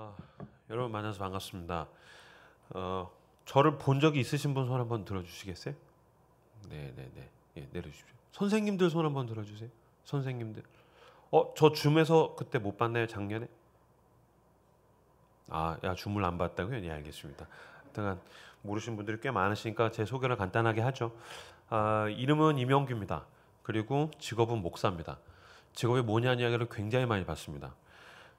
아, 여러분 만나서 반갑습니다. 저를 본 적이 있으신 분 손 한번 들어주시겠어요? 네네네. 예, 내려주십시오. 선생님들 손 한번 들어주세요. 선생님들. 저 줌에서 그때 못 봤나요? 작년에? 야, 줌을 안 봤다고요? 네, 알겠습니다. 하여튼 모르신 분들이 꽤 많으시니까 제 소개를 간단하게 하죠. 이름은 이명규입니다. 그리고 직업은 목사입니다. 직업이 뭐냐는 이야기를 굉장히 많이 받습니다.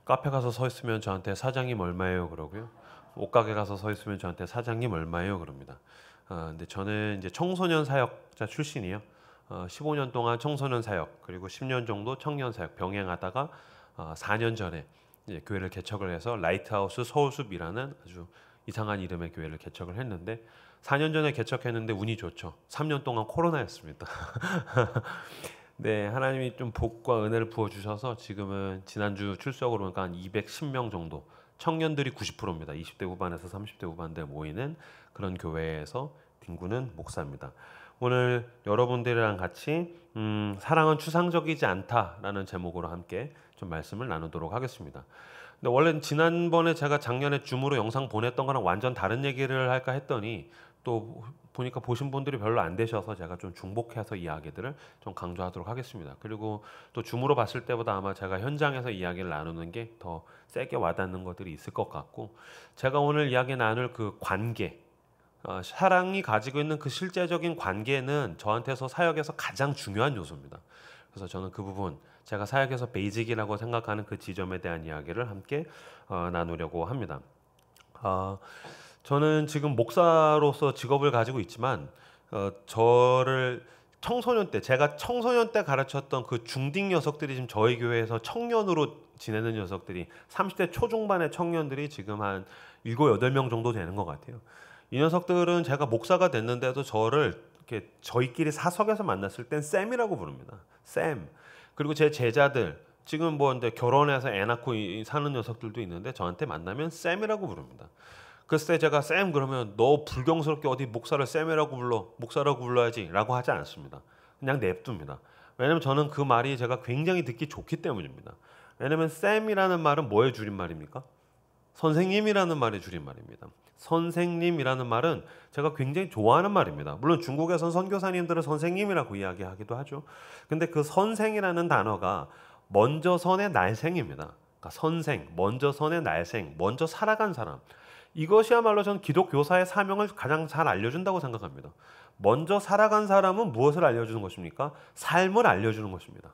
카페 가서 서 있으면 저한테 사장님 얼마예요 그러고요. 옷가게 가서 서 있으면 저한테 사장님 얼마예요 그럽니다. 근데 저는 이제 청소년 사역자 출신이에요. 15년 동안 청소년 사역 그리고 10년 정도 청년 사역 병행하다가 4년 전에 이제 교회를 개척을 해서 라이트하우스 서울숲이라는 아주 이상한 이름의 교회를 개척을 했는데 4년 전에 개척했는데 운이 좋죠. 3년 동안 코로나였습니다. 네, 하나님이 좀 복과 은혜를 부어 주셔서 지금은 지난주 출석으로 보니까 한 210명 정도 청년들이 90%입니다. 20대 후반에서 30대 후반대 모이는 그런 교회에서 뒹구는 목사입니다. 오늘 여러분들이랑 같이 사랑은 추상적이지 않다라는 제목으로 함께 좀 말씀을 나누도록 하겠습니다. 근데 원래 지난번에 제가 작년에 줌으로 영상 보냈던 거랑 완전 다른 얘기를 할까 했더니 또 보니까 보신 분들이 별로 안 되셔서 제가 좀 중복해서 이야기들을 좀 강조하도록 하겠습니다. 그리고 또 줌으로 봤을 때보다 아마 제가 현장에서 이야기를 나누는 게 더 세게 와닿는 것들이 있을 것 같고, 제가 오늘 이야기 나눌 그 관계, 사랑이 가지고 있는 그 실제적인 관계는 저한테서 사역에서 가장 중요한 요소입니다. 그래서 저는 그 부분, 제가 사역에서 베이직이라고 생각하는 그 지점에 대한 이야기를 함께 나누려고 합니다. 저는 지금 목사로서 직업을 가지고 있지만 저를 청소년 때, 제가 청소년 때 가르쳤던 그 중딩 녀석들이 지금 저희 교회에서 청년으로 지내는 녀석들이 30대 초중반의 청년들이 지금 한 7, 8명 정도 되는 것 같아요. 이 녀석들은 제가 목사가 됐는데도 저를 이렇게 저희끼리 사석에서 만났을 땐 쌤이라고 부릅니다. 쌤. 그리고 제 제자들, 지금 뭐 근데 결혼해서 애 낳고 사는 녀석들도 있는데 저한테 만나면 쌤이라고 부릅니다. 그때 제가 쌤 그러면 너 불경스럽게 어디 목사를 쌤이라고 불러, 목사라고 불러야지 라고 하지 않습니다. 그냥 냅둡니다. 왜냐면 저는 그 말이 제가 굉장히 듣기 좋기 때문입니다. 왜냐면 쌤이라는 말은 뭐의 줄임말입니까? 선생님이라는 말의 줄임말입니다. 선생님이라는 말은 제가 굉장히 좋아하는 말입니다. 물론 중국에선 선교사님들은 선생님이라고 이야기하기도 하죠. 근데 그 선생이라는 단어가 먼저 선의 날생입니다. 그러니까 선생, 먼저 선의 날생, 먼저 살아간 사람. 이것이야말로 저는 기독교사의 사명을 가장 잘 알려준다고 생각합니다. 먼저 살아간 사람은 무엇을 알려주는 것입니까? 삶을 알려주는 것입니다.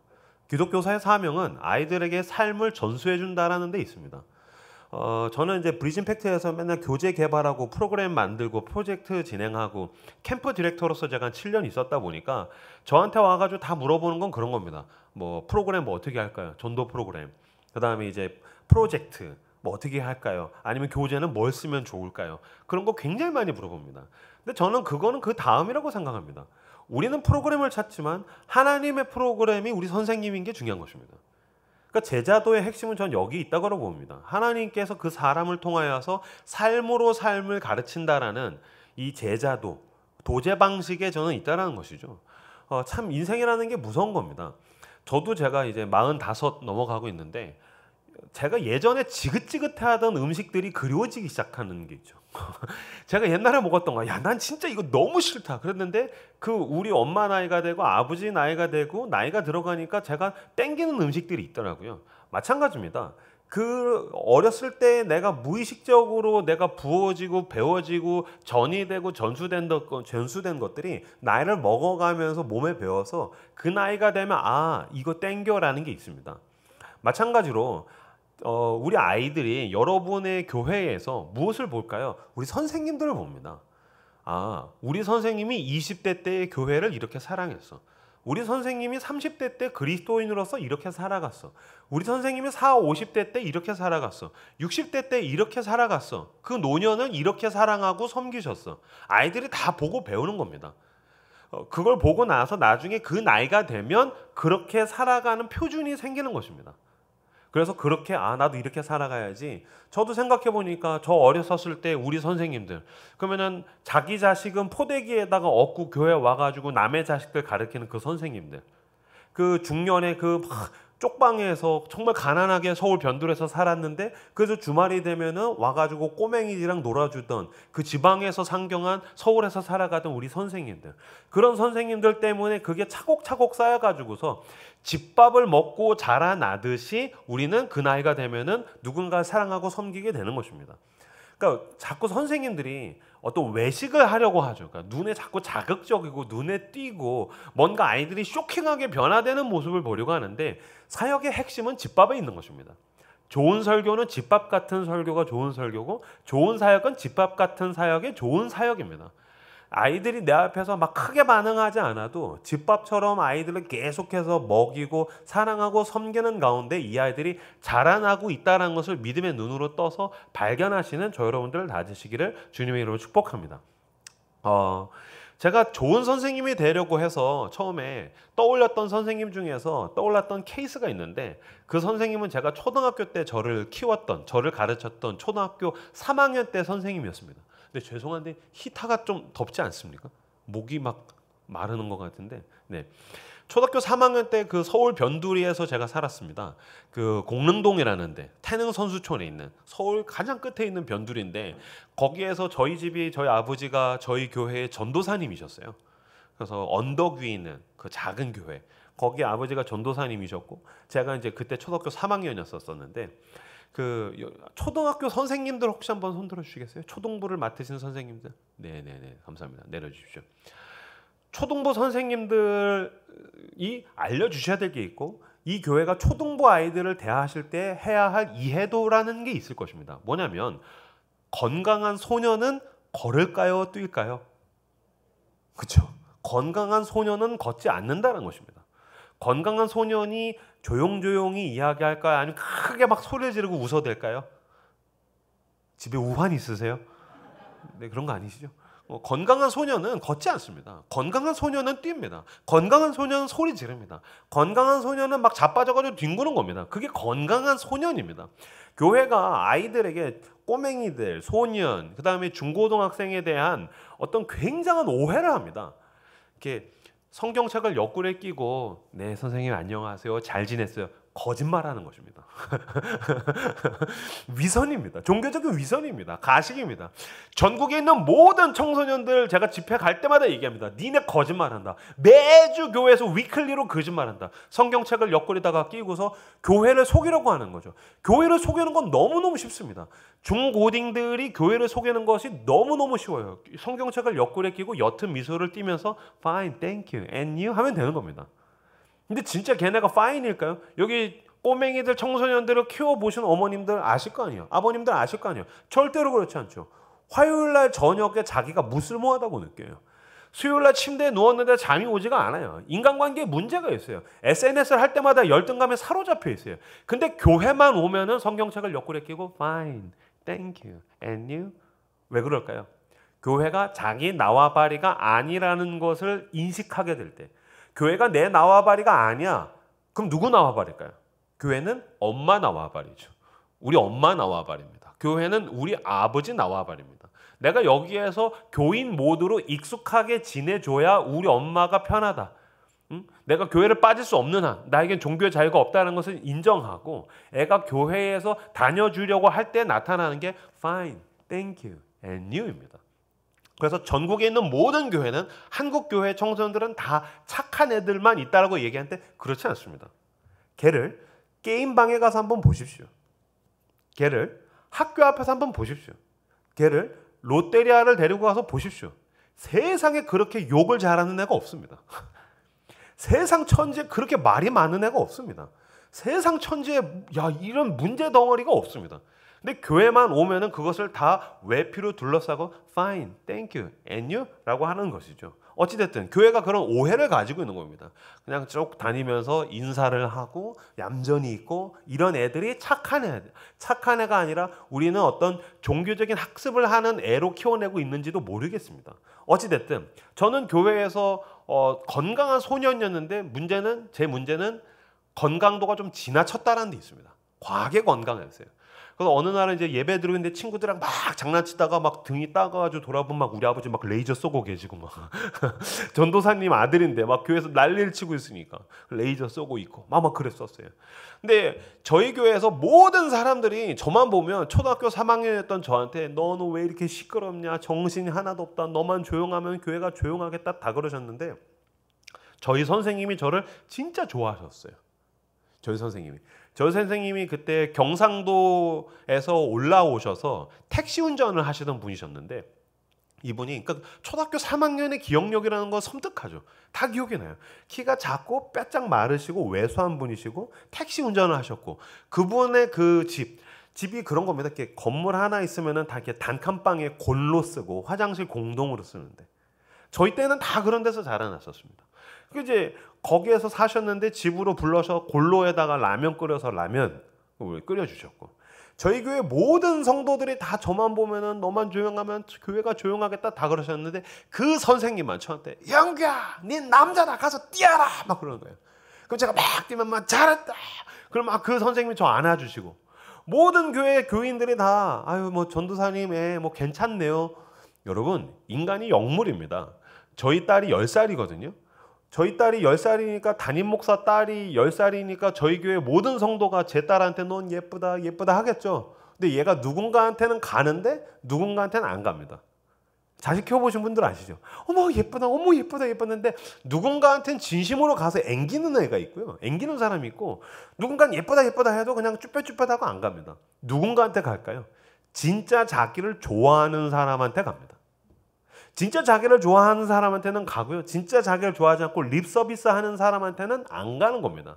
기독교사의 사명은 아이들에게 삶을 전수해준다라는 데 있습니다. 저는 이제 브리진 팩트에서 맨날 교재 개발하고 프로그램 만들고 프로젝트 진행하고 캠프 디렉터로서 제가 한 7년 있었다 보니까 저한테 와가지고 다 물어보는 건 그런 겁니다. 뭐 프로그램 뭐 어떻게 할까요? 전도 프로그램. 그 다음에 이제 프로젝트. 뭐 어떻게 할까요? 아니면 교재는 뭘 쓰면 좋을까요? 그런 거 굉장히 많이 물어봅니다. 근데 저는 그거는 그 다음이라고 생각합니다. 우리는 프로그램을 찾지만 하나님의 프로그램이 우리 선생님인 게 중요한 것입니다. 그러니까 제자도의 핵심은 전 여기 있다고 봅니다. 하나님께서 그 사람을 통하여서 삶으로 삶을 가르친다라는 이 제자도, 도제 방식에 저는 있다라는 것이죠. 참 인생이라는 게 무서운 겁니다. 저도 제가 이제 45 넘어가고 있는데 제가 예전에 지긋지긋하던 음식들이 그리워지기 시작하는 게 있죠. 제가 옛날에 먹었던 거, 야, 난 진짜 이거 너무 싫다. 그랬는데 그 우리 엄마 나이가 되고 아버지 나이가 되고 나이가 들어가니까 제가 땡기는 음식들이 있더라고요. 마찬가지입니다. 그 어렸을 때 내가 무의식적으로 내가 부어지고 배워지고 전이 되고 전수된 것들이 나이를 먹어가면서 몸에 배워서 그 나이가 되면 이거 땡겨라는 게 있습니다. 마찬가지로 우리 아이들이 여러분의 교회에서 무엇을 볼까요? 우리 선생님들을 봅니다. 우리 선생님이 20대 때의 교회를 이렇게 사랑했어. 우리 선생님이 30대 때 그리스도인으로서 이렇게 살아갔어. 우리 선생님이 40, 50대 때 이렇게 살아갔어. 60대 때 이렇게 살아갔어. 그 노년은 이렇게 사랑하고 섬기셨어. 아이들이 다 보고 배우는 겁니다. 그걸 보고 나서 나중에 그 나이가 되면 그렇게 살아가는 표준이 생기는 것입니다. 그래서 그렇게 나도 이렇게 살아가야지. 저도 생각해 보니까 저 어렸었을 때 우리 선생님들 그러면은 자기 자식은 포대기에다가 얻고 교회 와가지고 남의 자식들 가르치는 그 선생님들, 그 중년에 그 쪽방에서 정말 가난하게 서울 변두리에서 살았는데 그래서 주말이 되면은 와가지고 꼬맹이들이랑 놀아주던 그 지방에서 상경한 서울에서 살아가던 우리 선생님들, 그런 선생님들 때문에 그게 차곡차곡 쌓여가지고서 집밥을 먹고 자라나듯이 우리는 그 나이가 되면은 누군가 사랑하고 섬기게 되는 것입니다. 그러니까 자꾸 선생님들이 어떤 외식을 하려고 하죠. 그러니까 눈에 자꾸 자극적이고 눈에 띄고 뭔가 아이들이 쇼킹하게 변화되는 모습을 보려고 하는데 사역의 핵심은 집밥에 있는 것입니다. 좋은 설교는 집밥 같은 설교가 좋은 설교고 좋은 사역은 집밥 같은 사역이 좋은 사역입니다. 아이들이 내 앞에서 막 크게 반응하지 않아도 집밥처럼 아이들을 계속해서 먹이고 사랑하고 섬기는 가운데 이 아이들이 자라나고 있다는 것을 믿음의 눈으로 떠서 발견하시는 저 여러분들 다지시기를 주님의 이름으로 축복합니다. 제가 좋은 선생님이 되려고 해서 처음에 떠올렸던 선생님 중에서 떠올랐던 케이스가 있는데 그 선생님은 제가 초등학교 때 저를 키웠던, 저를 가르쳤던 초등학교 3학년 때 선생님이었습니다. 근데 죄송한데 히타가 좀 덥지 않습니까? 목이 막 마르는 것 같은데. 네. 초등학교 3학년 때 그 서울 변두리에서 제가 살았습니다. 그 공릉동이라는데 태릉 선수촌에 있는 서울 가장 끝에 있는 변두리인데 거기에서 저희 집이 저희 아버지가 저희 교회의 전도사님이셨어요. 그래서 언덕 위에 있는 그 작은 교회 거기 아버지가 전도사님이셨고 제가 이제 그때 초등학교 3학년이었었는데 그 초등학교 선생님들 혹시 한번 손들어 주시겠어요? 초등부를 맡으신 선생님들. 네네네 감사합니다. 내려주십시오. 초등부 선생님들이 알려주셔야 될 게 있고 이 교회가 초등부 아이들을 대하실 때 해야 할 이해도라는 게 있을 것입니다. 뭐냐면 건강한 소년은 걸을까요? 뛸까요? 그렇죠. 건강한 소년은 걷지 않는다는 것입니다. 건강한 소년이 조용조용히 이야기할까요? 아니면 크게 막 소리를 지르고 웃어댈까요? 집에 우환 있으세요? 네, 그런 거 아니시죠? 건강한 소년은 걷지 않습니다. 건강한 소년은 뜁니다. 건강한 소년은 소리 지릅니다. 건강한 소년은 막 자빠져가지고 뒹구는 겁니다. 그게 건강한 소년입니다. 교회가 아이들에게 꼬맹이들, 소년, 그 다음에 중고등학생에 대한 어떤 굉장한 오해를 합니다. 이렇게 성경책을 옆구리에 끼고 네 선생님 안녕하세요 잘 지냈어요 거짓말하는 것입니다. 위선입니다. 종교적인 위선입니다. 가식입니다. 전국에 있는 모든 청소년들 제가 집회 갈 때마다 얘기합니다. 니네 거짓말한다. 매주 교회에서 위클리로 거짓말한다. 성경책을 옆구리다가 끼고서 교회를 속이려고 하는 거죠. 교회를 속이는 건 너무너무 쉽습니다. 중고딩들이 교회를 속이는 것이 너무너무 쉬워요. 성경책을 옆구리에 끼고 옅은 미소를 띠면서 Fine, thank you, and you 하면 되는 겁니다. 근데 진짜 걔네가 fine일까요? 여기 꼬맹이들 청소년들을 키워보신 어머님들 아실 거 아니에요. 아버님들 아실 거 아니에요. 절대로 그렇지 않죠. 화요일날 저녁에 자기가 무슬모하다고 느껴요. 수요일날 침대에 누웠는데 잠이 오지가 않아요. 인간관계에 문제가 있어요. SNS를 할 때마다 열등감에 사로잡혀 있어요. 근데 교회만 오면은 성경책을 옆구리에 끼고 Fine, thank you, and you 왜 그럴까요? 교회가 자기 나와바리가 아니라는 것을 인식하게 될 때 교회가 내 나와바리가 아니야. 그럼 누구 나와바릴까요? 교회는 엄마 나와바리죠. 우리 엄마 나와바리입니다. 교회는 우리 아버지 나와바리입니다. 내가 여기에서 교인 모드로 익숙하게 지내줘야 우리 엄마가 편하다. 응? 내가 교회를 빠질 수 없는 한 나에겐 종교의 자유가 없다는 것을 인정하고 애가 교회에서 다녀주려고 할 때 나타나는 게 Fine, thank you, and you입니다. 그래서 전국에 있는 모든 교회는 한국 교회 청소년들은 다 착한 애들만 있다라고 얘기하는데 그렇지 않습니다. 걔를 게임방에 가서 한번 보십시오. 걔를 학교 앞에서 한번 보십시오. 걔를 롯데리아를 데리고 가서 보십시오. 세상에 그렇게 욕을 잘하는 애가 없습니다. 세상 천지에 그렇게 말이 많은 애가 없습니다. 세상 천지에 이런 문제 덩어리가 없습니다. 근데 교회만 오면은 그것을 다 외피로 둘러싸고 Fine, thank you, and you 라고 하는 것이죠. 어찌됐든 교회가 그런 오해를 가지고 있는 겁니다. 그냥 쭉 다니면서 인사를 하고 얌전히 있고 이런 애들이 착한 애들. 착한 애가 아니라 우리는 어떤 종교적인 학습을 하는 애로 키워내고 있는지도 모르겠습니다. 어찌됐든 저는 교회에서 건강한 소년이었는데 제 문제는 건강도가 좀 지나쳤다는 데 있습니다. 과하게 건강했어요. 그래서 어느 날은 이제 예배 드리고 있는데 친구들이랑 막 장난치다가 막 등이 따가지고 돌아보면 막 우리 아버지 막 레이저 쏘고 계시고 막 전도사님 아들인데 막 교회에서 난리를 치고 있으니까 레이저 쏘고 있고 막 그랬었어요. 근데 저희 교회에서 모든 사람들이 저만 보면 초등학교 3학년이었던 저한테 너는 왜 이렇게 시끄럽냐, 정신이 하나도 없다, 너만 조용하면 교회가 조용하겠다 다 그러셨는데 저희 선생님이 저를 진짜 좋아하셨어요. 저희 선생님이 그때 경상도에서 올라오셔서 택시 운전을 하시던 분이셨는데 이분이 그러니까 초등학교 3학년의 기억력이라는 건 섬뜩하죠. 다 기억이 나요. 키가 작고 빼짝 마르시고 왜소한 분이시고 택시 운전을 하셨고 그분의 그 집이 그런 겁니다. 이렇게 건물 하나 있으면은 다 이렇게 단칸방에 골로 쓰고 화장실 공동으로 쓰는데 저희 때는 다 그런 데서 자라났었습니다. 그 이제 거기에서 사셨는데 집으로 불러서 골로에다가 라면 끓여서 라면 끓여주셨고 저희 교회 모든 성도들이 다 저만 보면은 너만 조용하면 교회가 조용하겠다 다 그러셨는데 그 선생님만 저한테 영규야, 네 남자다 가서 뛰어라 막 그러는 거예요. 그럼 제가 막 뛰면 막 잘했다. 그럼 막 그 선생님이 저 안아주시고 모든 교회 교인들이 다 아유 뭐 전도사님 뭐 괜찮네요. 여러분 인간이 영물입니다. 저희 딸이 10살이거든요. 저희 딸이 10살이니까 담임 목사 딸이 10살이니까 저희 교회 모든 성도가 제 딸한테 넌 예쁘다 예쁘다 하겠죠. 근데 얘가 누군가한테는 가는데 누군가한테는 안 갑니다. 자식 키워보신 분들 아시죠? 어머 예쁘다 어머 예쁘다 예뻤는데 누군가한테는 진심으로 가서 앵기는 애가 있고요. 앵기는 사람이 있고 누군가는 예쁘다 예쁘다 해도 그냥 쭈뼛쭈뼛하고 안 갑니다. 누군가한테 갈까요? 진짜 자기를 좋아하는 사람한테 갑니다. 진짜 자기를 좋아하는 사람한테는 가고요. 진짜 자기를 좋아하지 않고 립 서비스 하는 사람한테는 안 가는 겁니다.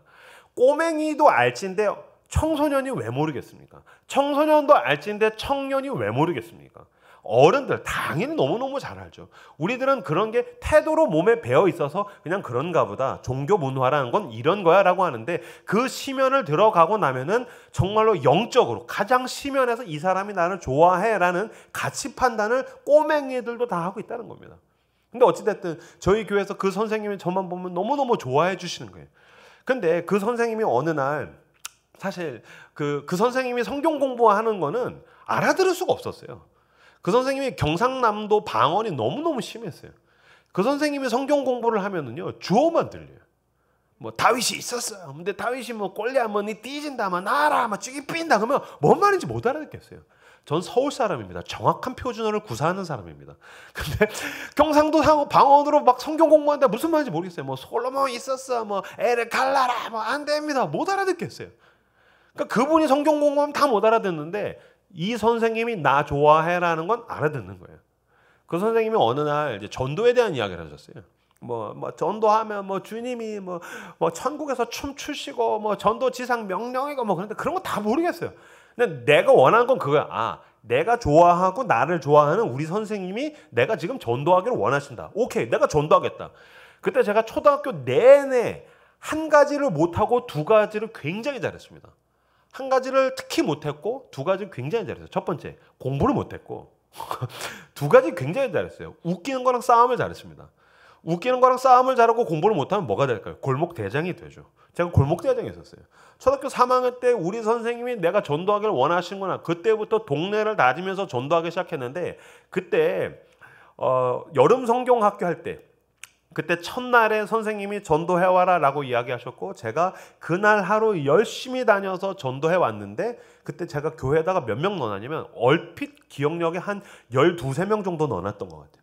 꼬맹이도 알지인데 청소년이 왜 모르겠습니까? 청소년도 알지인데 청년이 왜 모르겠습니까? 어른들 당연히 너무너무 잘 알죠. 우리들은 그런 게 태도로 몸에 배어 있어서 그냥 그런가 보다. 종교 문화라는 건 이런 거야 라고 하는데 그 시면을 들어가고 나면은 정말로 영적으로 가장 시면에서 이 사람이 나를 좋아해 라는 가치 판단을 꼬맹이들도 다 하고 있다는 겁니다. 근데 어찌됐든 저희 교회에서 그 선생님이 저만 보면 너무너무 좋아해 주시는 거예요. 근데 그 선생님이 어느 날 사실 그 선생님이 성경 공부하는 거는 알아들을 수가 없었어요. 그 선생님이 경상남도 방언이 너무너무 심했어요. 그 선생님이 성경 공부를 하면은요, 주어만 들려요. 뭐, 다윗이 있었어요. 근데 다윗이 뭐, 골리앗 니 띠진다, 나라, 찌기 삔다. 그러면 뭔 말인지 못 알아듣겠어요. 전 서울 사람입니다. 정확한 표준어를 구사하는 사람입니다. 근데 경상도 방언으로 막 성경 공부하는데 무슨 말인지 모르겠어요. 뭐, 솔로몬 있었어. 뭐, 애를 갈라라. 뭐, 안 됩니다. 못 알아듣겠어요. 그러니까 그분이 성경 공부하면 다 못 알아듣는데, 이 선생님이 나 좋아해라는 건 알아듣는 거예요. 그 선생님이 어느 날 이제 전도에 대한 이야기를 하셨어요. 뭐 전도하면 뭐 주님이 뭐 천국에서 춤 추시고 뭐 전도 지상 명령이고 뭐 그런데 그런 거 다 모르겠어요. 근데 내가 원하는 건 그거야. 아, 내가 좋아하고 나를 좋아하는 우리 선생님이 내가 지금 전도하기를 원하신다. 오케이, 내가 전도하겠다. 그때 제가 초등학교 내내 한 가지를 못하고 두 가지를 굉장히 잘했습니다. 한 가지를 특히 못했고 두 가지를 굉장히 잘했어요. 첫 번째, 공부를 못했고 두 가지 굉장히 잘했어요. 웃기는 거랑 싸움을 잘했습니다. 웃기는 거랑 싸움을 잘하고 공부를 못하면 뭐가 될까요? 골목 대장이 되죠. 제가 골목 대장이었어요. 초등학교 3학년 때 우리 선생님이 내가 전도하기를 원하시는구나. 그때부터 동네를 다니면서 전도하기 시작했는데 그때 여름 성경학교 할 때 그때 첫날에 선생님이 전도해와라 라고 이야기하셨고 제가 그날 하루 열심히 다녀서 전도해 왔는데 그때 제가 교회에다가 몇 명 넣어놨냐면 얼핏 기억력에 한 12~13명 정도 넣어놨던 것 같아요.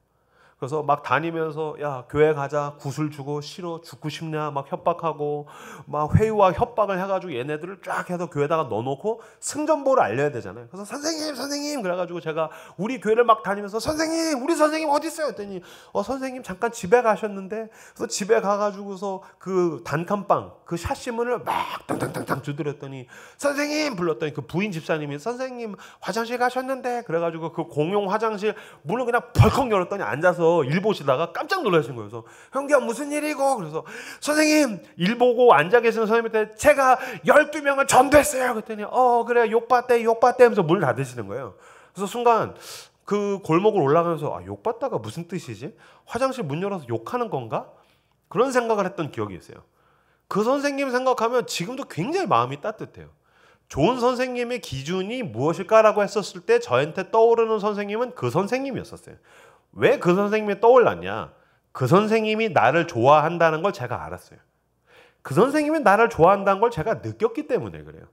그래서 막 다니면서 야 교회 가자 구슬 주고 싫어 죽고 싶냐 막 협박하고 막 회유와 협박을 해가지고 얘네들을 쫙 해서 교회에다가 넣어놓고 승전보를 알려야 되잖아요. 그래서 선생님 그래가지고 제가 우리 교회를 막 다니면서 선생님 우리 선생님 어디 있어요? 했더니 선생님 잠깐 집에 가셨는데 그래서 집에 가가지고서 그 단칸방 그 샷시문을 막 땅땅땅땅 주드렸더니 선생님 불렀더니 그 부인 집사님이 선생님 화장실 가셨는데 그래가지고 그 공용 화장실 문을 그냥 벌컥 열었더니 앉아서 일 보시다가 깜짝 놀라신 거예요. 그래서 형규야 무슨 일이고? 그래서 선생님 일 보고 앉아 계시는 선생님한테 제가 12명을 전도했어요. 그랬더니 그래 욕봤대 하면서 문을 닫으시는 거예요. 그래서 순간 그 골목을 올라가면서 욕봤다가 무슨 뜻이지? 화장실 문 열어서 욕하는 건가? 그런 생각을 했던 기억이 있어요. 그 선생님 생각하면 지금도 굉장히 마음이 따뜻해요. 좋은 선생님의 기준이 무엇일까라고 했었을 때 저한테 떠오르는 선생님은 그 선생님이었었어요. 왜 그 선생님이 떠올랐냐? 그 선생님이 나를 좋아한다는 걸 제가 알았어요. 그 선생님이 나를 좋아한다는 걸 제가 느꼈기 때문에 그래요.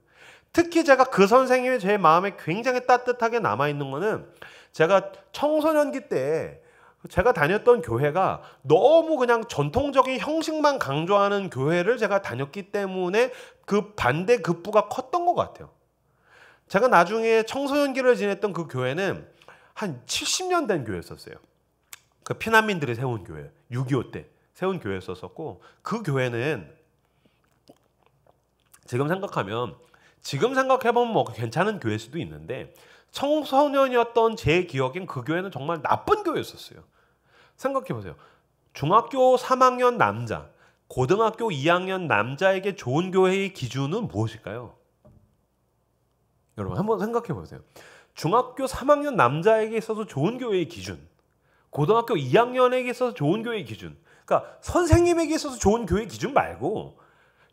특히 제가 그 선생님이 제 마음에 굉장히 따뜻하게 남아있는 거는 제가 청소년기 때 제가 다녔던 교회가 너무 그냥 전통적인 형식만 강조하는 교회를 제가 다녔기 때문에 그 반대 급부가 컸던 것 같아요. 제가 나중에 청소년기를 지냈던 그 교회는 한 70년 된 교회였었어요. 그 피난민들이 세운 교회, 6.25 때 세운 교회였었고, 그 교회는 지금 생각해보면 뭐 괜찮은 교회일 수도 있는데, 청소년이었던 제 기억엔 그 교회는 정말 나쁜 교회였었어요. 생각해보세요. 중학교 3학년 남자, 고등학교 2학년 남자에게 좋은 교회의 기준은 무엇일까요? 여러분 한번 생각해보세요. 중학교 3학년 남자에게 있어서 좋은 교회의 기준, 고등학교 2학년에게 있어서 좋은 교회의 기준, 그러니까 선생님에게 있어서 좋은 교회의 기준 말고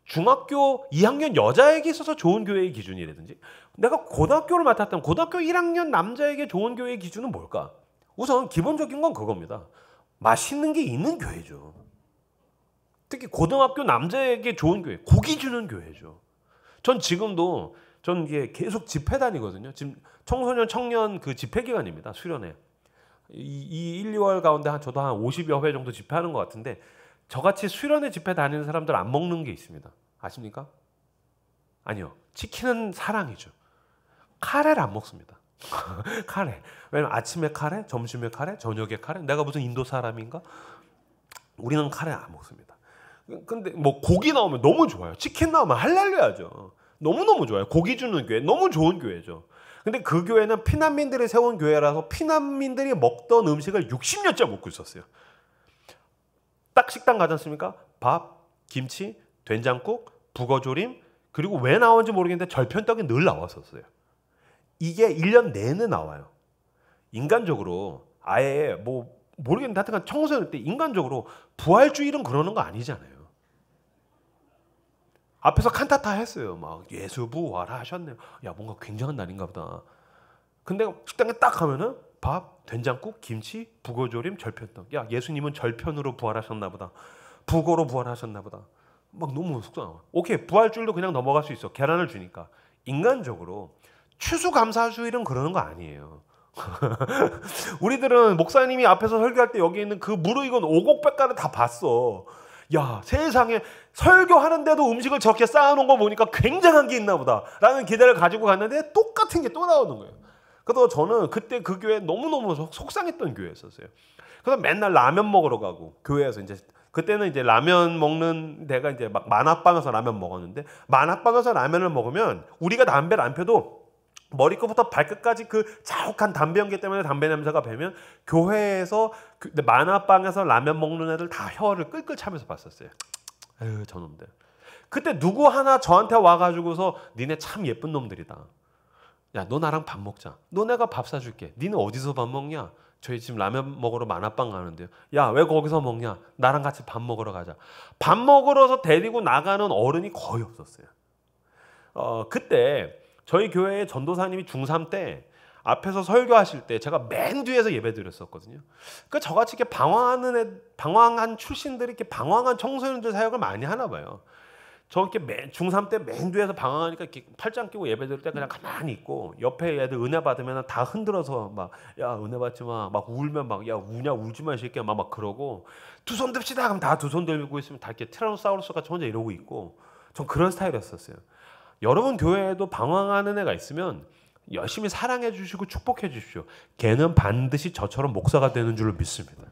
중학교 2학년 여자에게 있어서 좋은 교회의 기준이라든지, 내가 고등학교를 맡았던 고등학교 1학년 남자에게 좋은 교회의 기준은 뭘까? 우선 기본적인 건 그겁니다. 맛있는 게 있는 교회죠. 특히 고등학교 남자에게 좋은 교회, 고기 주는 교회죠. 전 지금도 이게 계속 집회 다니거든요. 지금 청소년 청년 그 집회 기간입니다. 수련회. 이 1, 2월 가운데 저도 한 50여 회 정도 집회하는 것 같은데, 저같이 수련회 집회 다니는 사람들 안 먹는 게 있습니다. 아십니까? 아니요. 치킨은 사랑이죠. 카레를 안 먹습니다. 카레. 왜냐면 아침에 카레, 점심에 카레, 저녁에 카레. 내가 무슨 인도 사람인가? 우리는 카레 안 먹습니다. 근데 뭐 고기 나오면 너무 좋아요. 치킨 나오면 할렐루야죠. 너무너무 좋아요. 고기 주는 교회, 너무 좋은 교회죠. 근데 그 교회는 피난민들이 세운 교회라서 피난민들이 먹던 음식을 60년째 먹고 있었어요. 딱 식당 가지 않습니까? 밥, 김치, 된장국, 북어조림, 그리고 왜 나오는지 모르겠는데 절편떡이 늘 나왔었어요. 이게 1년 내내 나와요. 인간적으로 아예 뭐 모르겠는데 하여튼 청소년 때 인간적으로 부활주일은 그러는 거 아니잖아요. 앞에서 칸타타 했어요. 막 예수 부활하셨네요. 야, 뭔가 굉장한 날인가 보다. 근데 식당에 딱 가면은 밥, 된장국, 김치, 북어조림, 절편떡. 야, 예수님은 절편으로 부활하셨나 보다. 북어로 부활하셨나 보다. 막 너무 속상하고. 오케이, 부활주일도 그냥 넘어갈 수 있어. 계란을 주니까. 인간적으로 추수감사주일은 그러는 거 아니에요. 우리들은 목사님이 앞에서 설교할 때 여기 있는 그 무르익은 오곡백과를 다 봤어. 야, 세상에 설교하는데도 음식을 저렇게 쌓아놓은 거 보니까 굉장한 게 있나 보다 라는 기대를 가지고 갔는데 똑같은 게 또 나오는 거예요. 그래서 저는 그때 그 교회 너무너무 속상했던 교회였었어요. 그래서 맨날 라면 먹으러 가고, 교회에서 이제 그때는 이제 라면 먹는 데가 이제 막 만화방에서 라면 먹었는데, 만화방에서 라면을 먹으면 우리가 담배를 안 펴도 머리끝부터 발끝까지 그 자욱한 담배 연기 때문에 담배 냄새가 배면 교회에서 만화방에서 라면 먹는 애들 다 혀를 끌끌 차면서 봤었어요. 아유, 저놈들. 그때 누구 하나 저한테 와가지고서 니네 참 예쁜 놈들이다. 야, 너 나랑 밥 먹자. 너 내가 밥 사줄게. 니는 어디서 밥 먹냐? 저희 지금 라면 먹으러 만화방 가는데요. 야, 왜 거기서 먹냐? 나랑 같이 밥 먹으러 가자. 밥 먹으러서 데리고 나가는 어른이 거의 없었어요. 그때 저희 교회의 전도사님이 중3 때 앞에서 설교하실 때 제가 맨 뒤에서 예배 드렸었거든요. 그러니까 저같이 이렇게 방황한 출신들이 이렇게 방황한 청소년들 사역을 많이 하나 봐요. 저 이렇게 중3 때 맨 뒤에서 방황하니까 이렇게 팔짱 끼고 예배 드릴 때 그냥 가만히 있고, 옆에 애들 은혜 받으면 다 흔들어서 막, 야, 은혜 받지 마. 막 울면 막, 야, 우냐, 울지 마, 이 새끼야. 막 그러고, 두 손 듭시다. 그럼 다 두 손 들고 있으면 다 이렇게 티라노사우루스 같이 혼자 이러고 있고, 전 그런 스타일이었었어요. 여러분 교회에도 방황하는 애가 있으면 열심히 사랑해 주시고 축복해 주십시오. 걔는 반드시 저처럼 목사가 되는 줄로 믿습니다.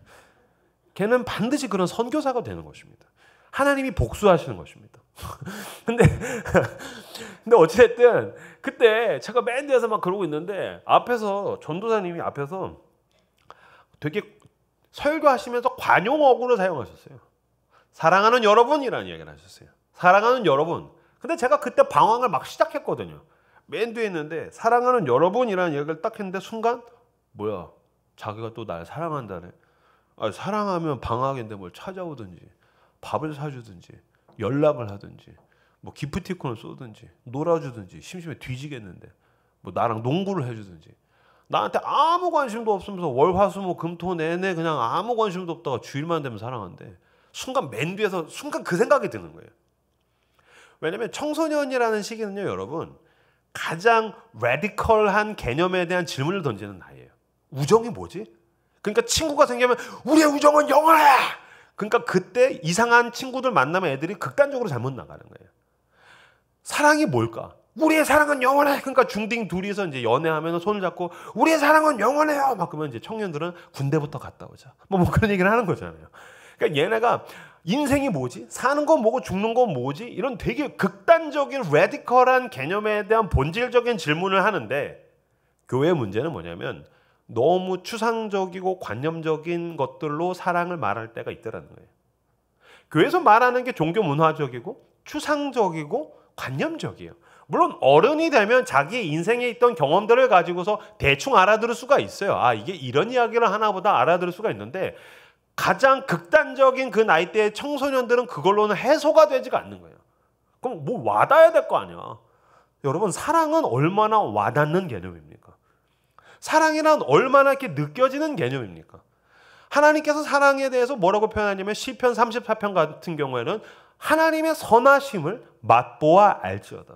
걔는 반드시 그런 선교사가 되는 것입니다. 하나님이 복수하시는 것입니다. 근데 어찌됐든 그때 제가 맨 뒤에서 막 그러고 있는데, 앞에서 전도사님이 앞에서 되게 설교하시면서 관용어구를 사용하셨어요. 사랑하는 여러분이라는 이야기를 하셨어요. 사랑하는 여러분. 근데 제가 그때 방황을 막 시작했거든요. 맨 뒤에 있는데 사랑하는 여러분이라는 얘기를 딱 했는데 순간, 뭐야, 자기가 또 날 사랑한다네. 사랑하면 방학인데 뭘 찾아오든지 밥을 사주든지 연락을 하든지 뭐 기프티콘을 쏘든지 놀아주든지 심심해 뒤지겠는데 뭐 나랑 농구를 해주든지 나한테 아무 관심도 없으면서 월화수목 금토 내내 그냥 아무 관심도 없다가 주일만 되면 사랑한대. 순간 맨 뒤에서 순간 그 생각이 드는 거예요. 왜냐하면 청소년이라는 시기는요, 여러분 가장 레디컬한 개념에 대한 질문을 던지는 나이예요. 우정이 뭐지? 그러니까 친구가 생기면 우리의 우정은 영원해. 그러니까 그때 이상한 친구들 만나면 애들이 극단적으로 잘못 나가는 거예요. 사랑이 뭘까? 우리의 사랑은 영원해. 그러니까 중딩 둘이서 이제 연애하면 손을 잡고 우리의 사랑은 영원해요. 막 그러면 이제 청년들은 군대부터 갔다 오자. 뭐 그런 얘기를 하는 거잖아요. 그러니까 얘네가 인생이 뭐지? 사는 건 뭐고 죽는 건 뭐지? 이런 되게 극단적인 레디컬한 개념에 대한 본질적인 질문을 하는데 교회의 문제는 뭐냐면 너무 추상적이고 관념적인 것들로 사랑을 말할 때가 있더라는 거예요. 교회에서 말하는 게 종교 문화적이고 추상적이고 관념적이에요. 물론 어른이 되면 자기의 인생에 있던 경험들을 가지고서 대충 알아들을 수가 있어요. 아, 이게 이런 이야기를 하나보다 알아들을 수가 있는데 가장 극단적인 그 나이대의 청소년들은 그걸로는 해소가 되지가 않는 거예요. 그럼 뭐 와닿아야 될 거 아니야. 여러분, 사랑은 얼마나 와닿는 개념입니까? 사랑이란 얼마나 이렇게 느껴지는 개념입니까? 하나님께서 사랑에 대해서 뭐라고 표현하냐면 시편 34편 같은 경우에는 하나님의 선하심을 맛보아 알지어다.